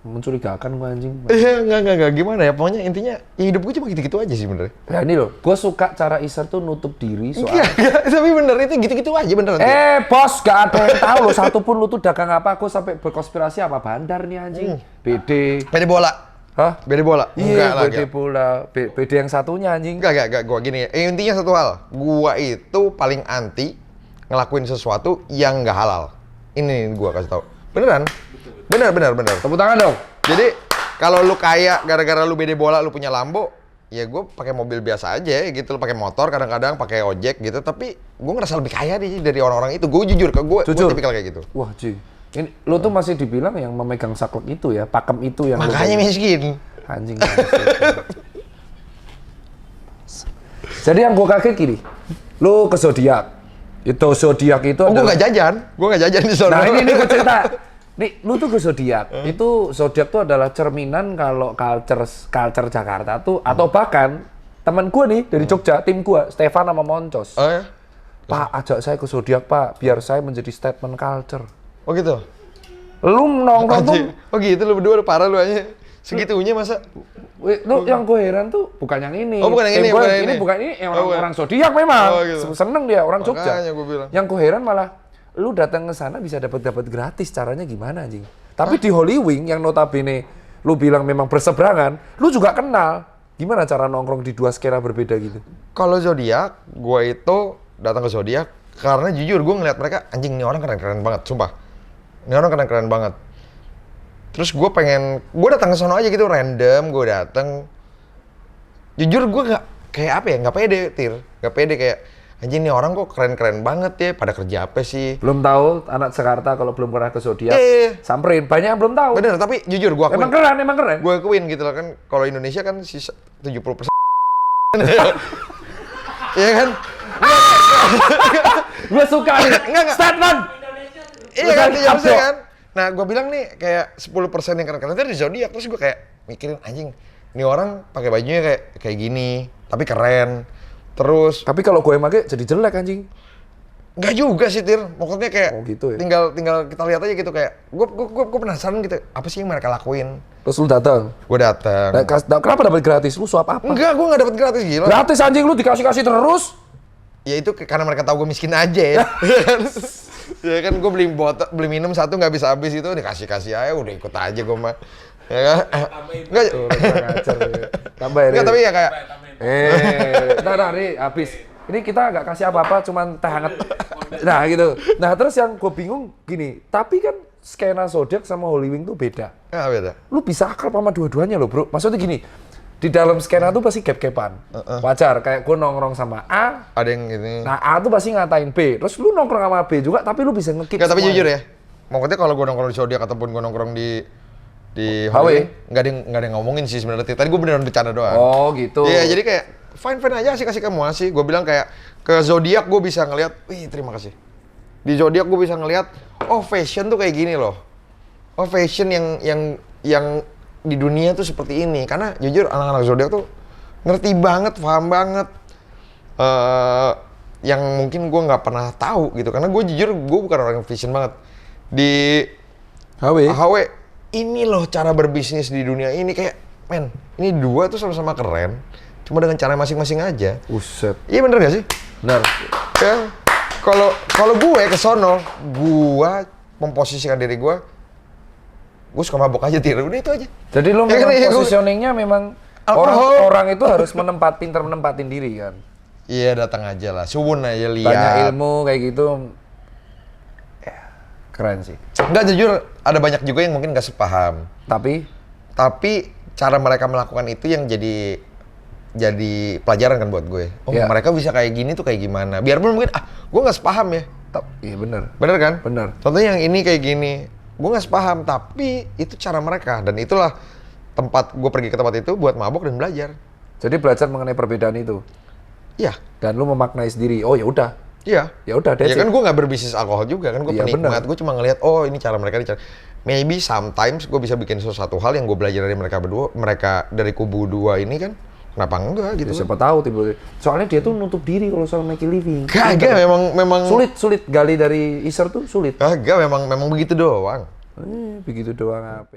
Mencurigakan gue anjing. Iya, enggak, gimana ya, pokoknya intinya ya hidup gue cuma gitu-gitu aja sih bener. Nah ini loh, gue suka cara Iser tuh nutup diri soal... Enggak, tapi bener, itu gitu-gitu aja beneran. Bos, gak ada yang tahu loh, satu pun lu tuh dagang apa, aku sampai berkonspirasi apa bandar nih anjing. BD. BD bola. Hah? BD bola? Enggak lah. BD bola. BD yang satunya anjing. Enggak, gua gini ya. Intinya satu hal, gua itu paling anti ngelakuin sesuatu yang nggak halal. Ini gua kasih tahu. Beneran? Bener. Tepuk tangan dong. Jadi kalau lu kaya gara-gara lu BD bola, lu punya Lambo, ya gua pakai mobil biasa aja gitu, lu pakai motor kadang-kadang, pakai ojek gitu, tapi gua ngerasa lebih kaya dari orang-orang itu. Gua jujur ke gua tipikal kayak gitu. Wah, Ji. Ini lu tuh masih dibilang yang memegang saklek itu ya, pakem itu yang lu Makanya pegang. miskin. Anjing. Jadi yang gua kaget gini, lu ke zodiak. Itu zodiak itu Oh, gue adalah nggak jajan. Gue nggak jajan di sana. Nah ini gua cerita. Nih, lu tuh ke zodiak. Itu zodiak tuh adalah cerminan kalau culture Jakarta tuh atau bahkan teman gua nih dari Jogja, tim gua, Stefan sama Moncos. Oh ya? Pak, ajak saya ke zodiak, Pak, biar saya menjadi statement culture. Oh gitu? Lu nongkrong tuh, Anjir. Oh gitu, lu berdua udah parah lu aja. Segitunya masa? lu yang gue heran tuh bukan yang ini. Oh, bukan yang Tim ini, gua bukan yang ini. bukan ini, yang Oh, orang zodiak memang. Oh, gitu. Seneng dia, orang Jogja. Makanya gua bilang. Yang gue heran malah, lu datang ke sana bisa dapat gratis, caranya gimana anjing? Tapi di Holy Wing yang notabene lu bilang memang berseberangan, lu juga kenal. Gimana cara nongkrong di dua skena berbeda gitu? Kalau zodiak, gue itu datang ke zodiak karena jujur gue ngeliat mereka anjing nih orang keren-keren banget, sumpah. Ini orang keren-keren banget. Terus gue datang ke sono aja gitu random, gue datang. Jujur gue nggak kayak apa ya, nggak pede, nggak pede kayak anjing nih orang kok keren-keren banget ya, pada kerja apa sih? Belum tahu anak Jakarta kalau belum pernah ke zodiak, Iya. samperin. Banyak yang belum tahu. Bener, tapi jujur gue akuin. Emang keren. Gue akuin gitu loh kan, kalau Indonesia kan sisa 70%. Iya kan? Gue suka nih. Enggak. Statement. Iya kan, Bukan iya update. kan? Nah, gue bilang nih kayak 10% yang keren-keren itu di zodiak, terus gue kayak mikirin anjing, nih orang pakai bajunya kayak gini, tapi keren. Terus Tapi kalau gue pakai jadi jelek anjing. nggak juga sih Tir, pokoknya kayak Oh, gitu ya? tinggal kita lihat aja gitu kayak gue penasaran gitu apa sih yang mereka lakuin. Terus lu datang. Gue datang. Kenapa dapat gratis? Lu suap apa? Enggak, gue nggak dapet gratis gila. Gratis anjing, lu dikasih-kasih terus. Ya itu karena mereka tahu gue miskin aja ya. Ya kan gue beli minum satu nggak bisa habis itu dikasih aja udah ikut aja gue mah. Ya kan? Enggak. Tambah ya. Enggak tapi ya kayak Nah, nih habis. Ini kita nggak kasih apa-apa, cuman teh hangat. Nah gitu. Nah terus yang gue bingung gini, tapi kan skena zodiak sama Holy Wing tuh beda. ya beda. Lu bisa akrab sama dua-duanya loh bro. Maksudnya gini, di dalam skena tuh pasti gap-gapan. Wajar, kayak gue nongkrong sama A, Ada yang ini. nah A tuh pasti ngatain B. Terus lu nongkrong sama B juga, tapi lu bisa nge-kick Enggak, tapi semuanya. jujur ya. Maksudnya kalau gue nongkrong di zodiak ataupun gue nongkrong di HW? Holy, nggak ada yang ngomongin sih sebenarnya. Tadi gue beneran bercanda doang. Oh gitu. Iya, jadi kayak fine aja sih kasih kamu sih. Gue bilang kayak ke zodiak gue bisa ngelihat, wih terima kasih. Di zodiak gue bisa ngelihat, oh fashion tuh kayak gini loh. Oh fashion yang di dunia tuh seperti ini. Karena jujur anak-anak zodiak tuh ngerti banget, paham banget. Yang mungkin gue nggak pernah tahu gitu. Karena gue jujur gue bukan orang yang fashion banget. Di HW, ini loh cara berbisnis di dunia ini kayak, men, ini dua tuh sama-sama keren. Cuma dengan cara masing-masing aja. Buset. Iya bener gak sih? Benar. Ya, kalau gue ke sono, gue memposisikan diri gue suka mabok aja udah itu aja. Jadi lu Ya kan, memang iya, gua- positioningnya memang Alkohol. orang itu harus pintar menempatin diri kan. Iya datang aja lah, suwun aja lihat. Banyak ilmu kayak gitu. Ya, keren sih. Enggak jujur, ada banyak juga yang mungkin gak sepaham. Tapi Cara mereka melakukan itu yang jadi pelajaran kan buat gue. Oh Iya. mereka bisa kayak gini tuh kayak gimana. Biarpun mungkin gue gak sepaham ya. iya bener. Bener kan? Bener. Contohnya yang ini kayak gini, gue nggak sepaham, tapi itu cara mereka dan itulah tempat gue pergi ke tempat itu buat mabok dan belajar. Jadi belajar mengenai perbedaan itu Iya, dan lu memaknai sendiri. Oh ya udah. iya. Ya udah deh. Ya kan gue nggak berbisnis alkohol juga kan, gue Iya, penikmat. bener. Gue cuma ngelihat, oh ini cara mereka, maybe sometimes gue bisa bikin sesuatu hal yang gue belajar dari mereka berdua, mereka dari kubu dua ini kan, kenapa enggak gitu? Siapa tahu tiba-tiba. Soalnya dia tuh nutup diri kalau soal make living. Kagak, memang Sulit gali dari Iser tuh sulit. kagak, memang begitu doang. Begitu doang apa.